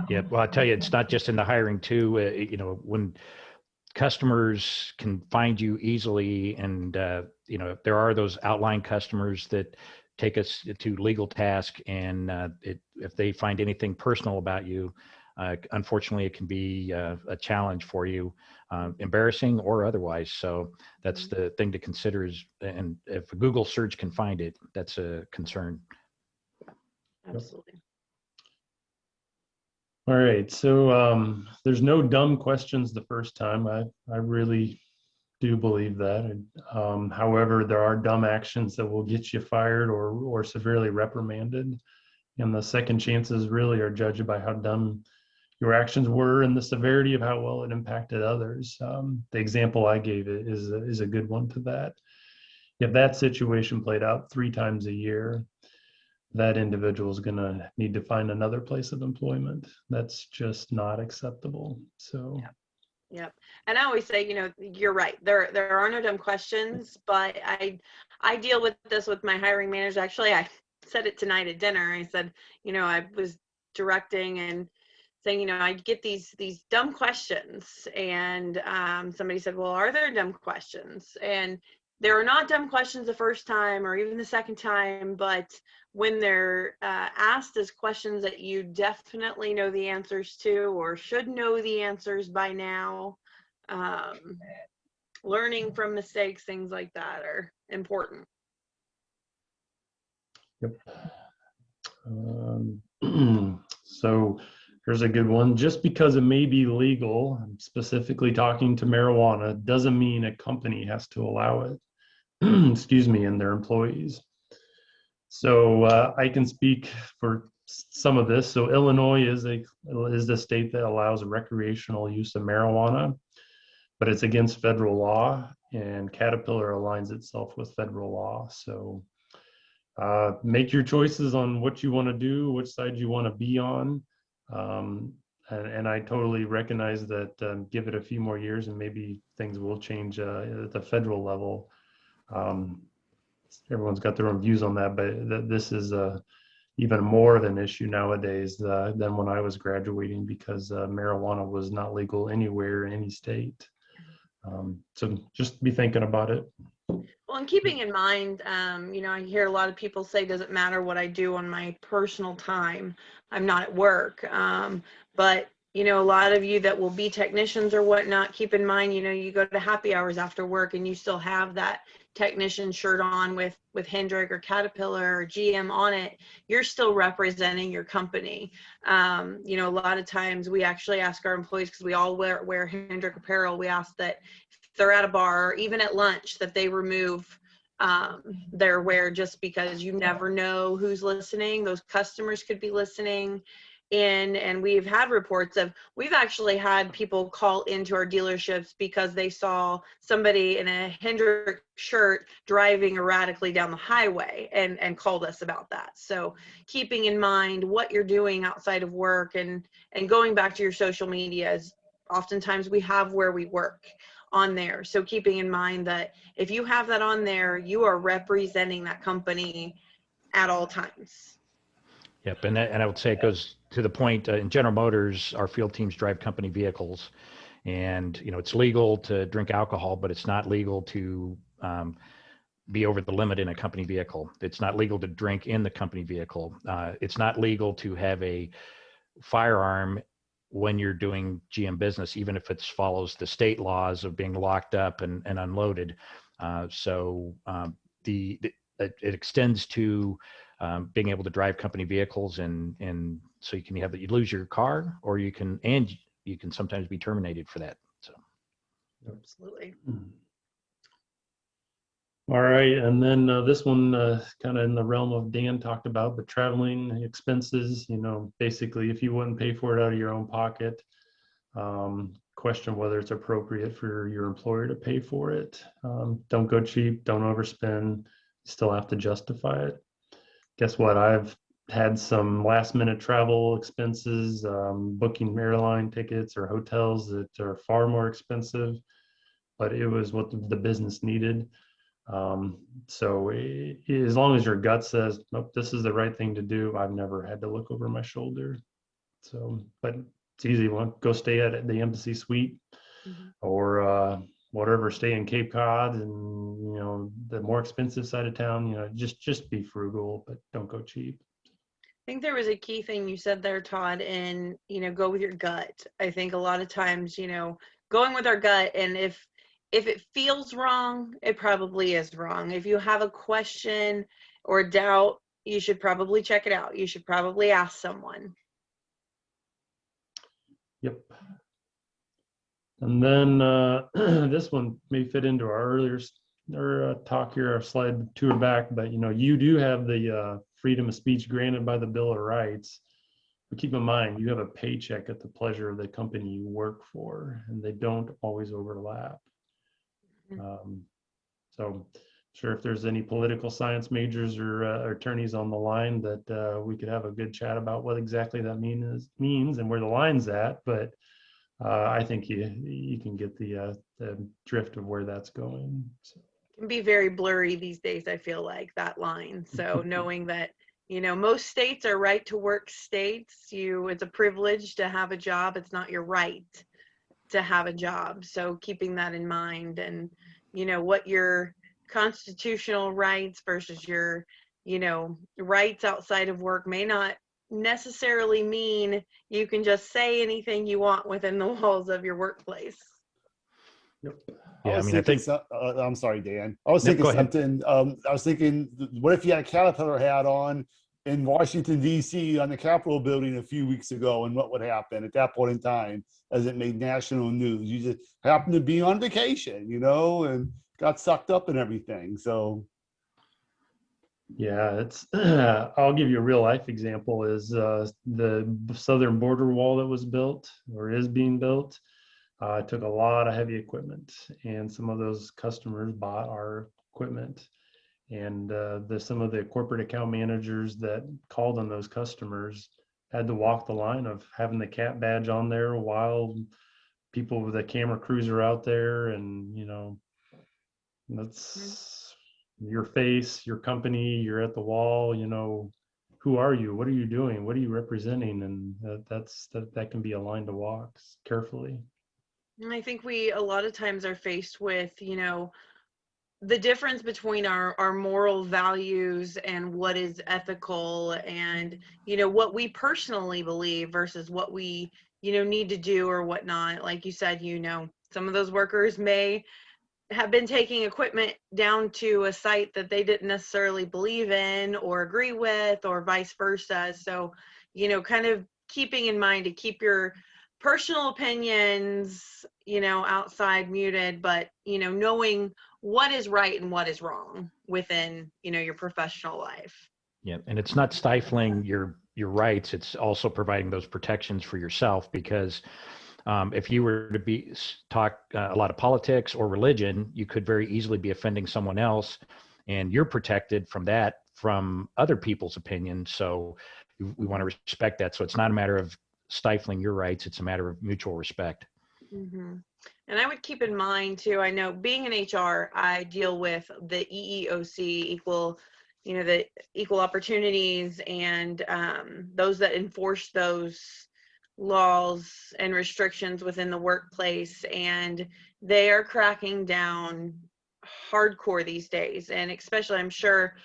Yeah, well, I tell you, it's not just in the hiring too. When customers can find you easily, and if there are those outlying customers that take us to legal task, and if they find anything personal about you, unfortunately, it can be a challenge for you, embarrassing or otherwise. So that's the thing to consider and if a Google search can find it, that's a concern. Absolutely. All right, so there's no dumb questions the first time. I really do believe that. However, there are dumb actions that will get you fired or severely reprimanded. And the second chances really are judged by how dumb your actions were and the severity of how well it impacted others. The example I gave is a good one to that. If that situation played out 3 times a year, that individual is going to need to find another place of employment. That's just not acceptable. So. Yep. And I always say, you're right. There are no dumb questions, but I deal with this with my hiring managers. Actually, I said it tonight at dinner. I said, I was directing and saying, I get these dumb questions, and somebody said, well, are there dumb questions? And there are not dumb questions the first time or even the second time, but when they're asked as questions that you definitely know the answers to or should know the answers by now, learning from mistakes, things like that are important. Yep. So here's a good one. Just because it may be legal, I'm specifically talking to marijuana, doesn't mean a company has to allow it, excuse me, and their employees. So I can speak for some of this. So Illinois is the state that allows recreational use of marijuana, but it's against federal law, and Caterpillar aligns itself with federal law. So make your choices on what you want to do, which side you want to be on. And I totally recognize that give it a few more years and maybe things will change at the federal level. everyone's got their own views on that, but this is even more of an issue nowadays than when I was graduating, because marijuana was not legal anywhere in any state. So just be thinking about it. Well, and keeping in mind, I hear a lot of people say, does it matter what I do on my personal time? I'm not at work. But, a lot of you that will be technicians or whatnot, keep in mind, you go to happy hours after work and you still have that technician shirt on with Hendrick or Caterpillar or GM on it. You're still representing your company. A lot of times we actually ask our employees, because we all wear Hendrick apparel, we ask that if they're at a bar or even at lunch that they remove their wear, just because you never know who's listening. Those customers could be listening. And we've had reports of, we've actually had people call into our dealerships because they saw somebody in a Hendrick shirt driving erratically down the highway and called us about that. So keeping in mind what you're doing outside of work and going back to your social medias, oftentimes we have where we work on there. So keeping in mind that if you have that on there, you are representing that company at all times. Yep, and I would say it goes to the point, in General Motors, our field teams drive company vehicles, and it's legal to drink alcohol, but it's not legal to be over the limit in a company vehicle. It's not legal to drink in the company vehicle. It's not legal to have a firearm when you're doing GM business, even if it follows the state laws of being locked up and unloaded. It extends to being able to drive company vehicles, and so you lose your car, or you can sometimes be terminated for that. So Absolutely. All right, and then this one kind of in the realm of Dan talked about, but traveling expenses, basically if you wouldn't pay for it out of your own pocket, question whether it's appropriate for your employer to pay for it. Don't go cheap, don't overspend, still have to justify it. Guess what? I've had some last minute travel expenses, booking airline tickets or hotels that are far more expensive, but it was what the business needed. So as long as your gut says, nope, this is the right thing to do, I've never had to look over my shoulder. So, but it's easy. Go stay at the embassy suite, or whatever, stay in Cape Cod, and the more expensive side of town, just be frugal, but don't go cheap. I think there was a key thing you said there, Todd, and go with your gut. I think a lot of times, going with our gut, and if it feels wrong, it probably is wrong. If you have a question or doubt, you should probably check it out. You should probably ask someone. Yep. And then this one may fit into our earlier talk here, our slide tour back, but you do have the freedom of speech granted by the Bill of Rights. But keep in mind, you have a paycheck at the pleasure of the company you work for, and they don't always overlap. So sure, if there's any political science majors or attorneys on the line, that we could have a good chat about what exactly that means and where the line's at. But I think you can get the drift of where that's going. So. It can be very blurry these days, I feel like, that line. So knowing that, most states are right to work states. It's a privilege to have a job. It's not your right to have a job. So keeping that in mind, and, what your constitutional rights versus your, rights outside of work may not necessarily mean you can just say anything you want within the walls of your workplace. Yep. Yeah, I think. I'm sorry, Dan. I was thinking something. I was thinking, what if you had a Caterpillar hat on in Washington, D.C. on the Capitol building a few weeks ago, and what would happen at that point in time as it made national news? You just happened to be on vacation, and got sucked up in everything. So. Yeah, it's. I'll give you a real life example. Is the southern border wall that was built or is being built? It took a lot of heavy equipment, and some of those customers bought our equipment. And some of the corporate account managers that called on those customers had to walk the line of having the CAT badge on there while people with a camera crews are out there, and that's your face, your company, you're at the wall, you know, who are you? What are you doing? What are you representing? And that can be a line to walk carefully. And I think we a lot of times are faced with, you know, the difference between our moral values and what is ethical and, you know, what we personally believe versus what we, you know, need to do or whatnot. Like you said, you know, some of those workers may have been taking equipment down to a site that they didn't necessarily believe in or agree with, or vice versa. So, you know, kind of keeping in mind to keep your personal opinions, you know, outside muted, but, you know, knowing what is right and what is wrong within, you know, your professional life. Yeah, and it's not stifling your rights. It's also providing those protections for yourself, because if you were to talk a lot of politics or religion, you could very easily be offending someone else, and you're protected from that from other people's opinions. So we want to respect that. So it's not a matter of stifling your rights; it's a matter of mutual respect. Mm-hmm. And I would keep in mind too, I know being in HR, I deal with the EEOC, you know, the equal opportunities, and those that enforce those laws and restrictions within the workplace. And they are cracking down hardcore these days. And especially, I'm sure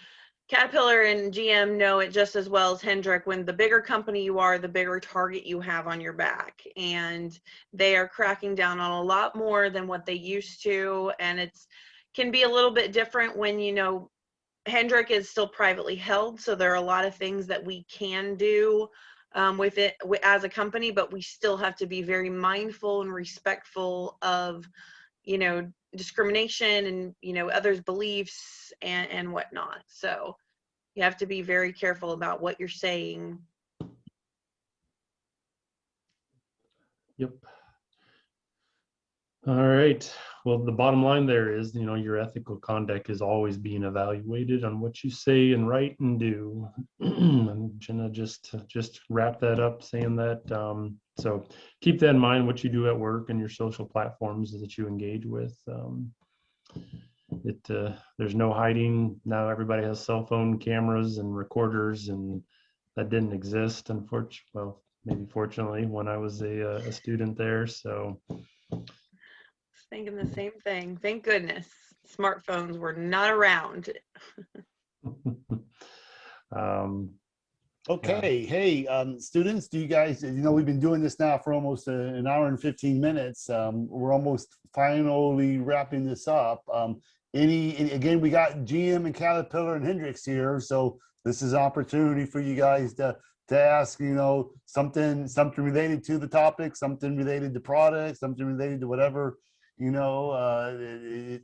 Caterpillar and GM know it just as well as Hendrick. When the bigger company you are, the bigger target you have on your back. And they are cracking down on a lot more than what they used to. And it's can be a little bit different when, you know, Hendrick is still privately held. So there are a lot of things that we can do with it as a company, but we still have to be very mindful and respectful of, you know, discrimination and, you know, others' beliefs and whatnot. So you have to be very careful about what you're saying. Yep. All right. Well, the bottom line there is, you know, your ethical conduct is always being evaluated on what you say and write and do. I'm gonna just wrap that up saying that. So keep that in mind, what you do at work and your social platforms that you engage with. There's no hiding. Now everybody has cell phone cameras and recorders, and that didn't exist, unfortunately. Well, maybe fortunately, when I was a student there. So. Thinking the same thing. Thank goodness smartphones were not around. Okay, hey, students, do you guys, you know, we've been doing this now for almost an hour and 15 minutes. We're almost finally wrapping this up. Again, we got GM and Caterpillar and Hendricks here, so this is an opportunity for you guys to ask, you know, something related to the topic, something related to products, something related to whatever, you know,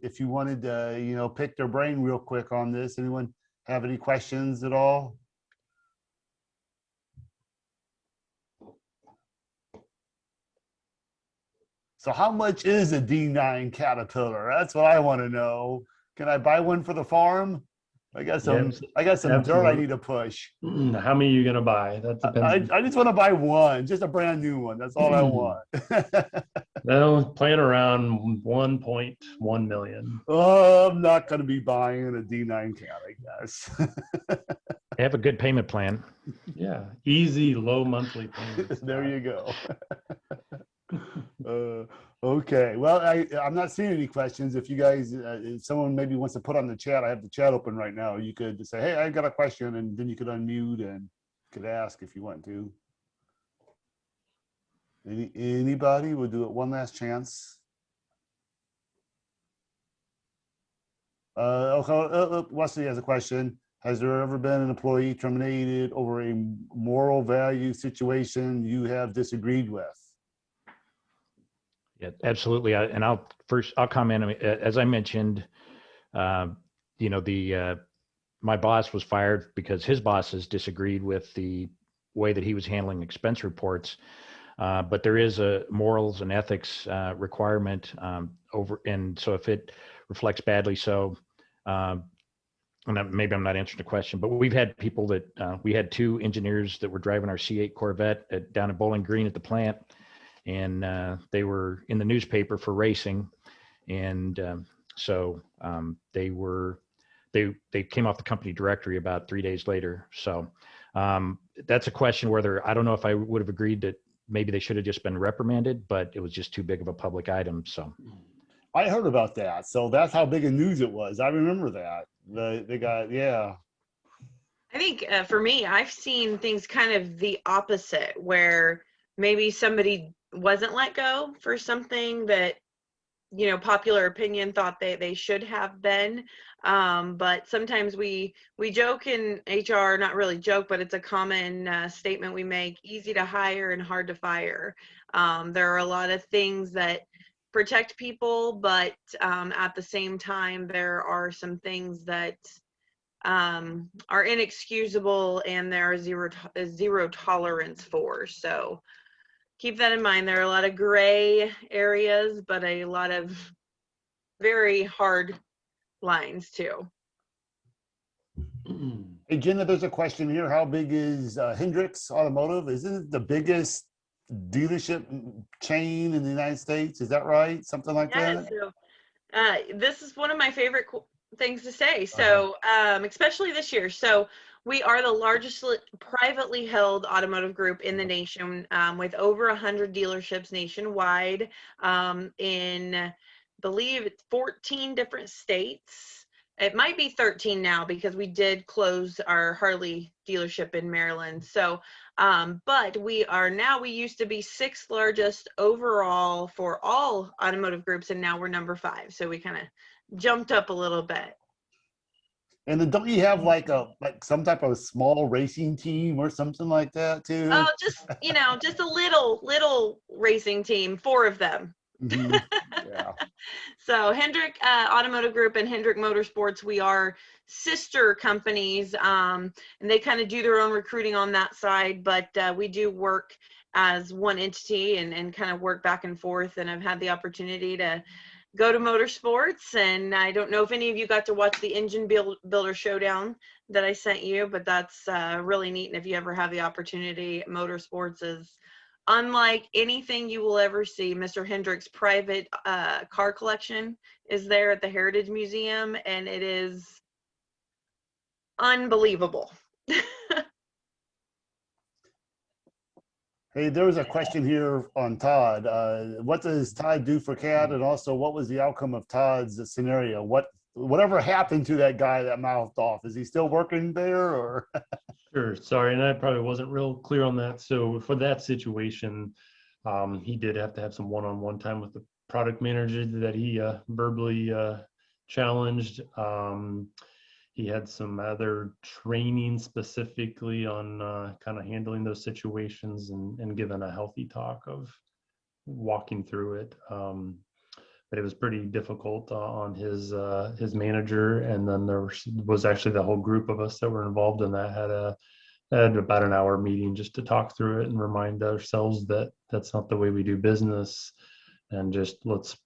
if you wanted to, you know, pick their brain real quick on this. Anyone have any questions at all? So how much is a D9 Caterpillar? That's what I want to know. Can I buy one for the farm? I got some Yes, dirt I need to push. How many are you gonna buy? That depends. I just want to buy one, just a brand new one. That's all I want. Well, playing around 1.1 million. Oh, I'm not going to be buying a D9 Cat, I guess. They have a good payment plan. Yeah, easy, low monthly payments. There you go. Okay, well, I'm not seeing any questions. If you guys, if someone maybe wants to put on the chat, I have the chat open right now. You could say, hey, I got a question, and then you could unmute and could ask if you want to. Anybody? We'll do it one last chance. Okay, Wesley has a question. Has there ever been an employee terminated over a moral value situation you have disagreed with? Yeah, absolutely. I'll comment. I mean, as I mentioned, you know, my boss was fired because his bosses disagreed with the way that he was handling expense reports. But there is a morals and ethics requirement and so if it reflects badly, so maybe I'm not answering the question, but we've had people that we had 2 engineers that were driving our C8 Corvette down at Bowling Green at the plant, and they were in the newspaper for racing, and so they were they came off the company directory about 3 days later. So that's a question whether, I don't know if I would have agreed that maybe they should have just been reprimanded, but it was just too big of a public item. So I heard about that. So that's how big a news it was. I remember that. They got, yeah. I think for me, I've seen things kind of the opposite, where maybe somebody wasn't let go for something that, you know, popular opinion thought they should have been. But sometimes we joke in HR, not really joke, but it's a common statement we make: easy to hire and hard to fire. There are a lot of things that protect people, but at the same time, there are some things that are inexcusable, and there are zero tolerance for. So keep that in mind. There are a lot of gray areas, but a lot of very hard lines too. Hey, Jenna, there's a question here. How big is Hendricks Automotive? Isn't it the biggest dealership chain in the United States? Is that right? Something like Yeah, that? so this is one of my favorite things to say. So especially this year. So we are the largest privately held automotive group in the nation, with over 100 dealerships nationwide, in, I believe it's 14 different states. It might be 13 now, because we did close our Harley dealership in Maryland. So, but we used to be 6th largest overall for all automotive groups, and now we're number 5. So we kind of jumped up a little bit. And then don't you have like some type of small racing team or something like that too? Oh, just a little racing team, 4 of them. Mhm. Yeah. So Hendrick Automotive Group and Hendrick Motorsports, we are sister companies, and they kind of do their own recruiting on that side, but we do work as one entity and kind of work back and forth. And I've had the opportunity to go to Motorsports, and I don't know if any of you got to watch the Engine Builder Showdown that I sent you, but that's really neat. And if you ever have the opportunity, Motorsports is unlike anything you will ever see. Mr. Hendrick's private car collection is there at the Heritage Museum, and it is unbelievable. Hey, there was a question here on Todd. What does Todd do for CAD? And also, what was the outcome of Todd's scenario? Whatever happened to that guy that mouthed off? Is he still working there, or? Sure. Sorry, and I probably wasn't real clear on that. So for that situation, he did have to have some one-on-one time with the product manager that he verbally challenged. He had some other training specifically on kind of handling those situations and given a healthy talk of walking through it. But it was pretty difficult on his manager, and then there was actually the whole group of us that were involved in that had about an hour meeting just to talk through it and remind ourselves that that's not the way we do business, and just let's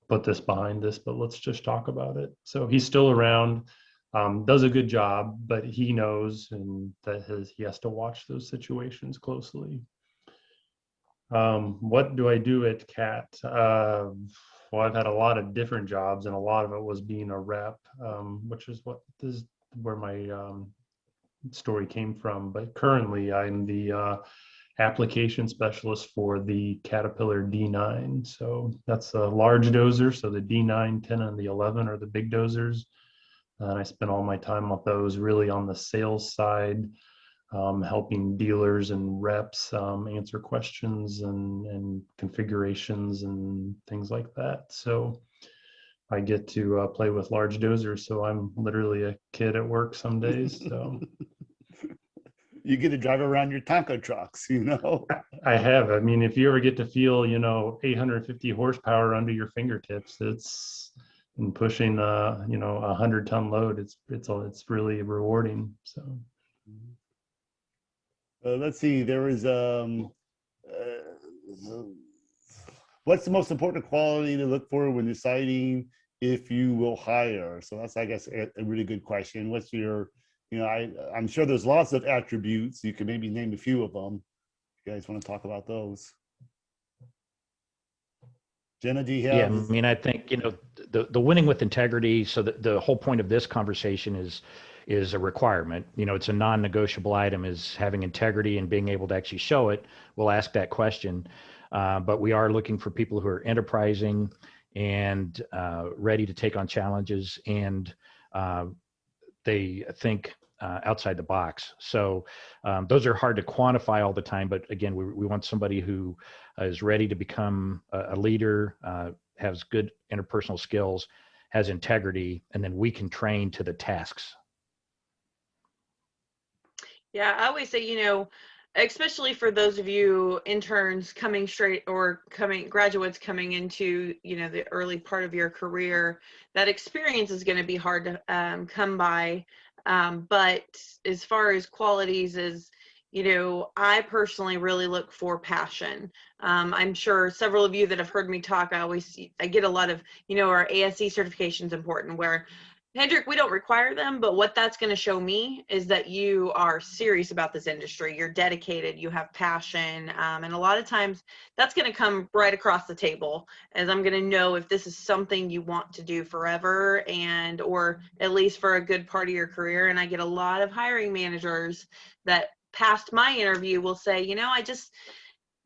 put this behind us, but let's just talk about it. So he's still around, does a good job, but he knows and that he has to watch those situations closely. What do I do at CAT? Well, I've had a lot of different jobs, and a lot of it was being a rep, which is where my story came from. But currently, I'm the application specialist for the Caterpillar D9. So that's a large dozer. So the D9, 10, and the 11 are the big dozers. And I spent all my time with those really on the sales side, helping dealers and reps answer questions and configurations and things like that. So I get to play with large dozers. So I'm literally a kid at work some days. So You get to drive around your Tonka trucks, I have. I mean, if you ever get to feel, 850 horsepower under your fingertips, it's and pushing, 100-ton load. It's really rewarding. So. Let's see. There is what's the most important quality to look for when deciding if you will hire? So that's, I guess, a really good question. What's your, I'm sure there's lots of attributes. You can maybe name a few of them. You guys want to talk about those? Jenna, do you have? Yeah, I mean, I think, the winning with integrity. So the whole point of this conversation is a requirement. You know, it's a non-negotiable item, is having integrity and being able to actually show it. We'll ask that question, but we are looking for people who are enterprising and ready to take on challenges, and they think outside the box. So those are hard to quantify all the time, but again, we want somebody who is ready to become a leader, has good interpersonal skills, has integrity, and then we can train to the tasks. Yeah, I always say, you know, especially for those of you interns coming straight or graduates coming into, you know, the early part of your career, that experience is going to be hard to come by. But as far as qualities is, you know, I personally really look for passion. I'm sure several of you that have heard me talk, I get a lot of, you know, our ASE certification is important, where Hendrik, we don't require them, but what that's going to show me is that you are serious about this industry. You're dedicated, you have passion. And a lot of times that's going to come right across the table, as I'm going to know if this is something you want to do forever, and, or at least for a good part of your career. And I get a lot of hiring managers that past my interview will say, you know, I just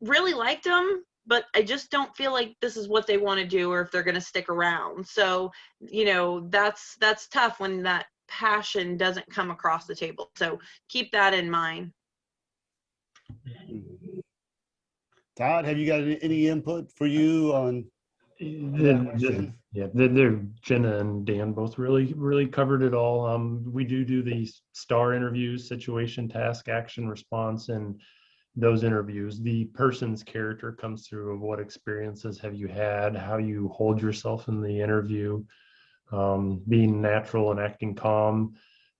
really liked them, but I just don't feel like this is what they want to do, or if they're going to stick around. So, you know, that's tough when that passion doesn't come across the table. So keep that in mind. Todd, have you got any input for you on that question? Yeah, they're Jenna and Dan both really covered it all. We do these STAR interviews: situation, task, action, response, and those interviews, the person's character comes through of what experiences have you had, how you hold yourself in the interview, being natural and acting calm,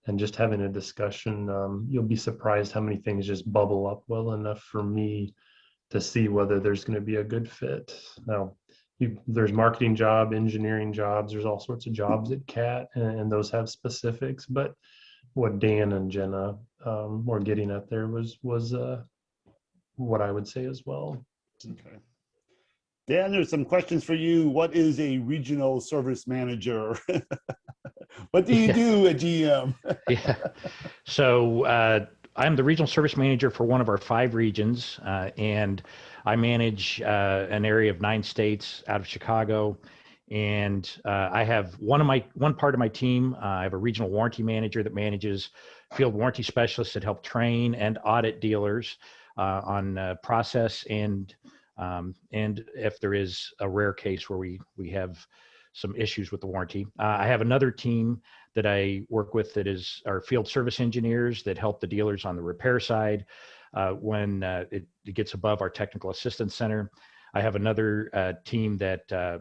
and just having a discussion. You'll be surprised how many things just bubble up well enough for me to see whether there's going to be a good fit. Now, there's marketing job, engineering jobs, there's all sorts of jobs at CAT, and those have specifics, but what Dan and Jenna were getting at there was what I would say as well. Okay. Dan, there's some questions for you. What is a regional service manager? What do you do at GM? Yeah. So I'm the regional service manager for one of our 5 regions, and I manage an area of 9 states out of Chicago. And I have one part of my team. I have a regional warranty manager that manages field warranty specialists that help train and audit dealers on process, and if there is a rare case where we have some issues with the warranty. I have another team that I work with that is our field service engineers that help the dealers on the repair side when it gets above our technical assistance center. I have another team that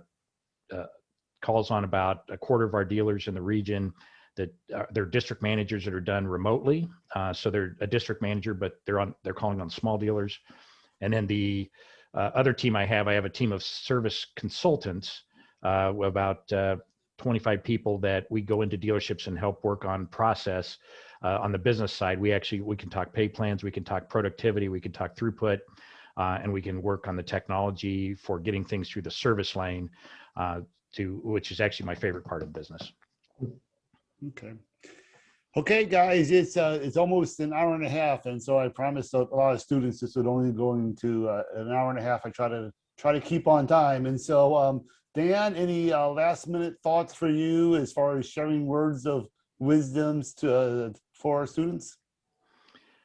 calls on about a quarter of our dealers in the region that they're district managers that are done remotely. So they're a district manager, but they're calling on small dealers. And then the other team I have a team of service consultants, about 25 people that we go into dealerships and help work on process. On the business side, we can talk pay plans, we can talk productivity, we can talk throughput, and we can work on the technology for getting things through the service lane, which is actually my favorite part of business. Okay, guys, it's almost an hour and a half, and so I promised a lot of students this would only go into an hour and a half. I try to keep on time, and so Dan, any last minute thoughts for you as far as sharing words of wisdoms for our students?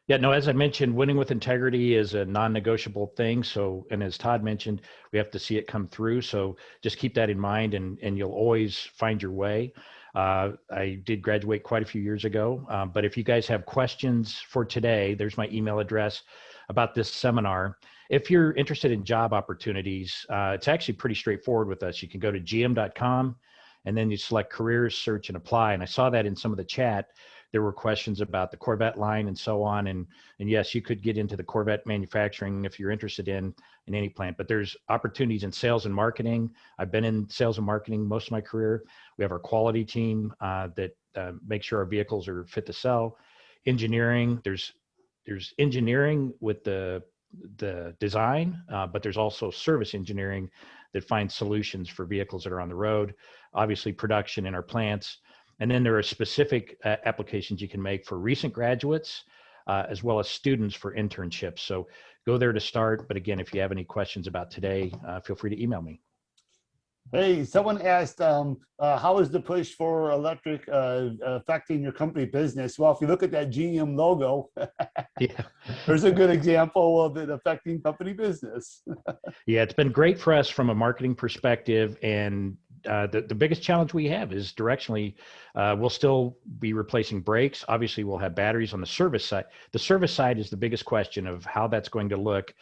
Yeah, no, as I mentioned, winning with integrity is a non-negotiable thing. So, and as Todd mentioned, we have to see it come through. So just keep that in mind, and you'll always find your way. I did graduate quite a few years ago, but if you guys have questions for today, there's my email address about this seminar. If you're interested in job opportunities, it's actually pretty straightforward with us. You can go to gm.com and then you select careers, search, and apply. And I saw that in some of the chat. There were questions about the Corvette line and so on. And yes, you could get into the Corvette manufacturing if you're interested in any plant, but there's opportunities in sales and marketing. I've been in sales and marketing most of my career. We have our quality team that makes sure our vehicles are fit to sell. Engineering, there's engineering with the design, but there's also service engineering that finds solutions for vehicles that are on the road. obviously production in our plants. And then there are specific applications you can make for recent graduates, as well as students for internships. So go there to start. But again, if you have any questions about today, feel free to email me. Hey, someone asked, how is the push for electric affecting your company business? Well, if you look at that GM logo, Yeah. there's a good example of it affecting company business. Yeah, it's been great for us from a marketing perspective. And the biggest challenge we have is directionally, we'll still be replacing brakes. Obviously, we'll have batteries on the service side. The service side is the biggest question of how that's going to look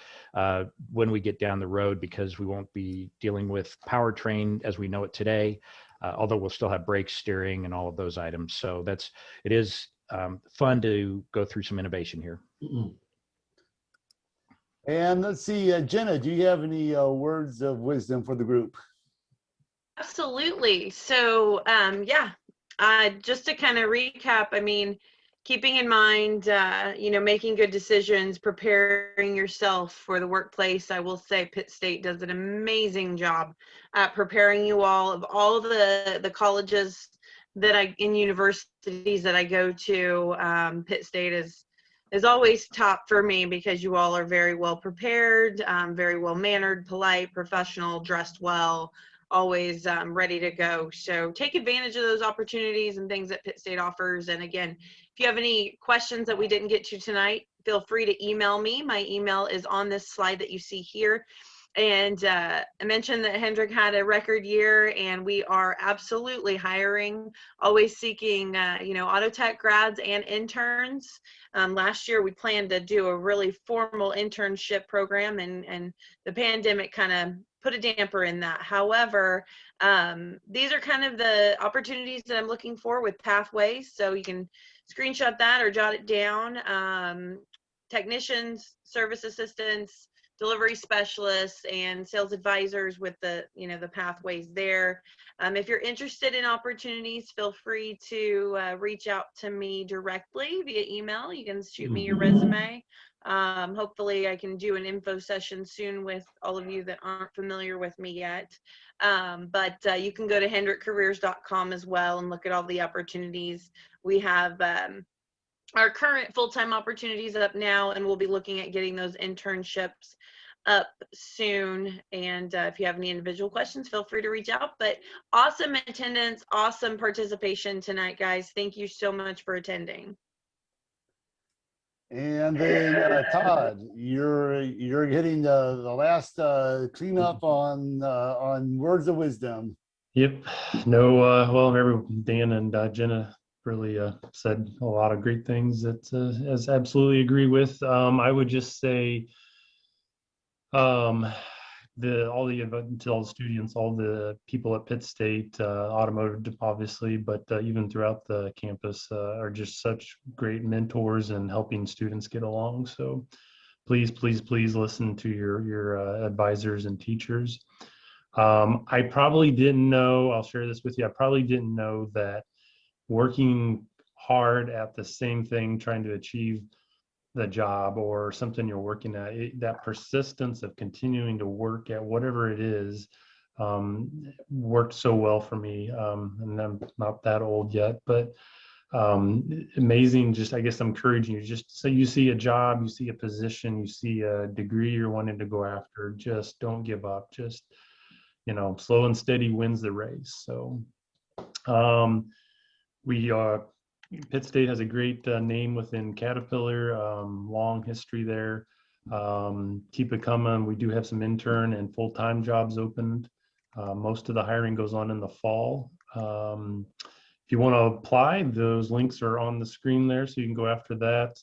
when we get down the road, because we won't be dealing with powertrain as we know it today, although we'll still have brake, steering, and all of those items. So it is fun to go through some innovation here. And let's see, Jenna, do you have any words of wisdom for the group? Absolutely. So, just to kind of recap, I mean, keeping in mind, making good decisions, preparing yourself for the workplace. I will say Pitt State does an amazing job at preparing you all. Of all the colleges in universities that I go to, Pitt State is always top for me, because you all are very well prepared, very well mannered, polite, professional, dressed well, always ready to go. So take advantage of those opportunities and things that Pitt State offers. And again, if you have any questions that we didn't get to tonight, feel free to email me. My email is on this slide that you see here. And I mentioned that Hendrick had a record year, and we are absolutely hiring, always seeking, auto tech grads and interns. Last year, we planned to do a really formal internship program, and the pandemic kind of put a damper in that. However, these are kind of the opportunities that I'm looking for with pathways. So you can screenshot that or jot it down. Technicians, service assistants, delivery specialists, and sales advisors with the pathways there. If you're interested in opportunities, feel free to reach out to me directly via email. You can shoot me your resume. Hopefully I can do an info session soon with all of you that aren't familiar with me yet. But you can go to hendrickcareers.com as well and look at all the opportunities. We have our current full-time opportunities up now, and we'll be looking at getting those internships up soon. And if you have any individual questions, feel free to reach out. But awesome attendance, awesome participation tonight, guys. Thank you so much for attending. And then Todd, you're getting the last cleanup on words of wisdom. Yep. No, well, Dan and Jenna really said a lot of great things that as absolutely agree with. I would just say all the students, all the people at Pitt State, Automotive obviously, but even throughout the campus are just such great mentors and helping students get along. So please listen to your advisors and teachers. I probably didn't know, I'll share this with you, I probably didn't know that working hard at the same thing, trying to achieve the job or something you're working at, that persistence of continuing to work at whatever it is worked so well for me. And I'm not that old yet, but amazing. Just, I guess I'm encouraging you, just so you see a job, you see a position, you see a degree you're wanting to go after, just don't give up. Just, slow and steady wins the race. So Pitt State has a great name within Caterpillar, long history there. Keep it coming. We do have some intern and full-time jobs opened. Most of the hiring goes on in the fall. If you want to apply, those links are on the screen there, so you can go after that.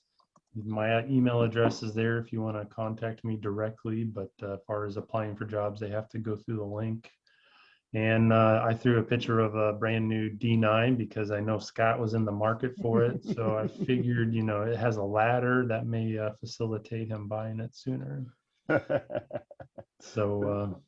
My email address is there if you want to contact me directly, but as far as applying for jobs, they have to go through the link. And I threw a picture of a brand new D9 because I know Scott was in the market for it. So I figured, it has a ladder that may facilitate him buying it sooner. So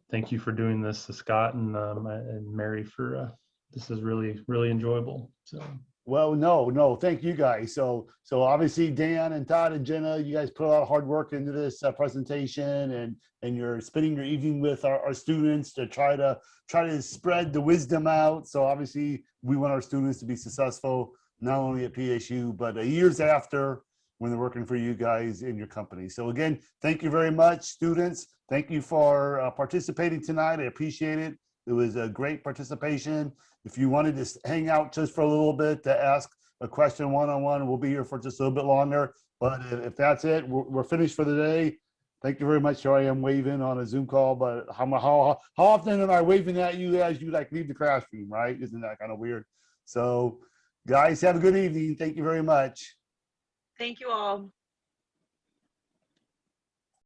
thank you for doing this, Scott and Mary, for this is really, really enjoyable. So Well, no, thank you guys. So obviously Dan and Todd and Jenna, you guys put a lot of hard work into this presentation, and you're spending your evening with our students to try to spread the wisdom out. So obviously we want our students to be successful, not only at PSU, but years after when they're working for you guys in your company. So again, thank you very much, students. Thank you for participating tonight. I appreciate it. It was a great participation. If you wanted to hang out just for a little bit to ask a question one-on-one, we'll be here for just a little bit longer. But if that's it, we're finished for the day. Thank you very much. Sorry I'm waving on a Zoom call, but how often am I waving at you as you like leave the classroom, right? Isn't that kind of weird? So guys, have a good evening. Thank you very much. Thank you all.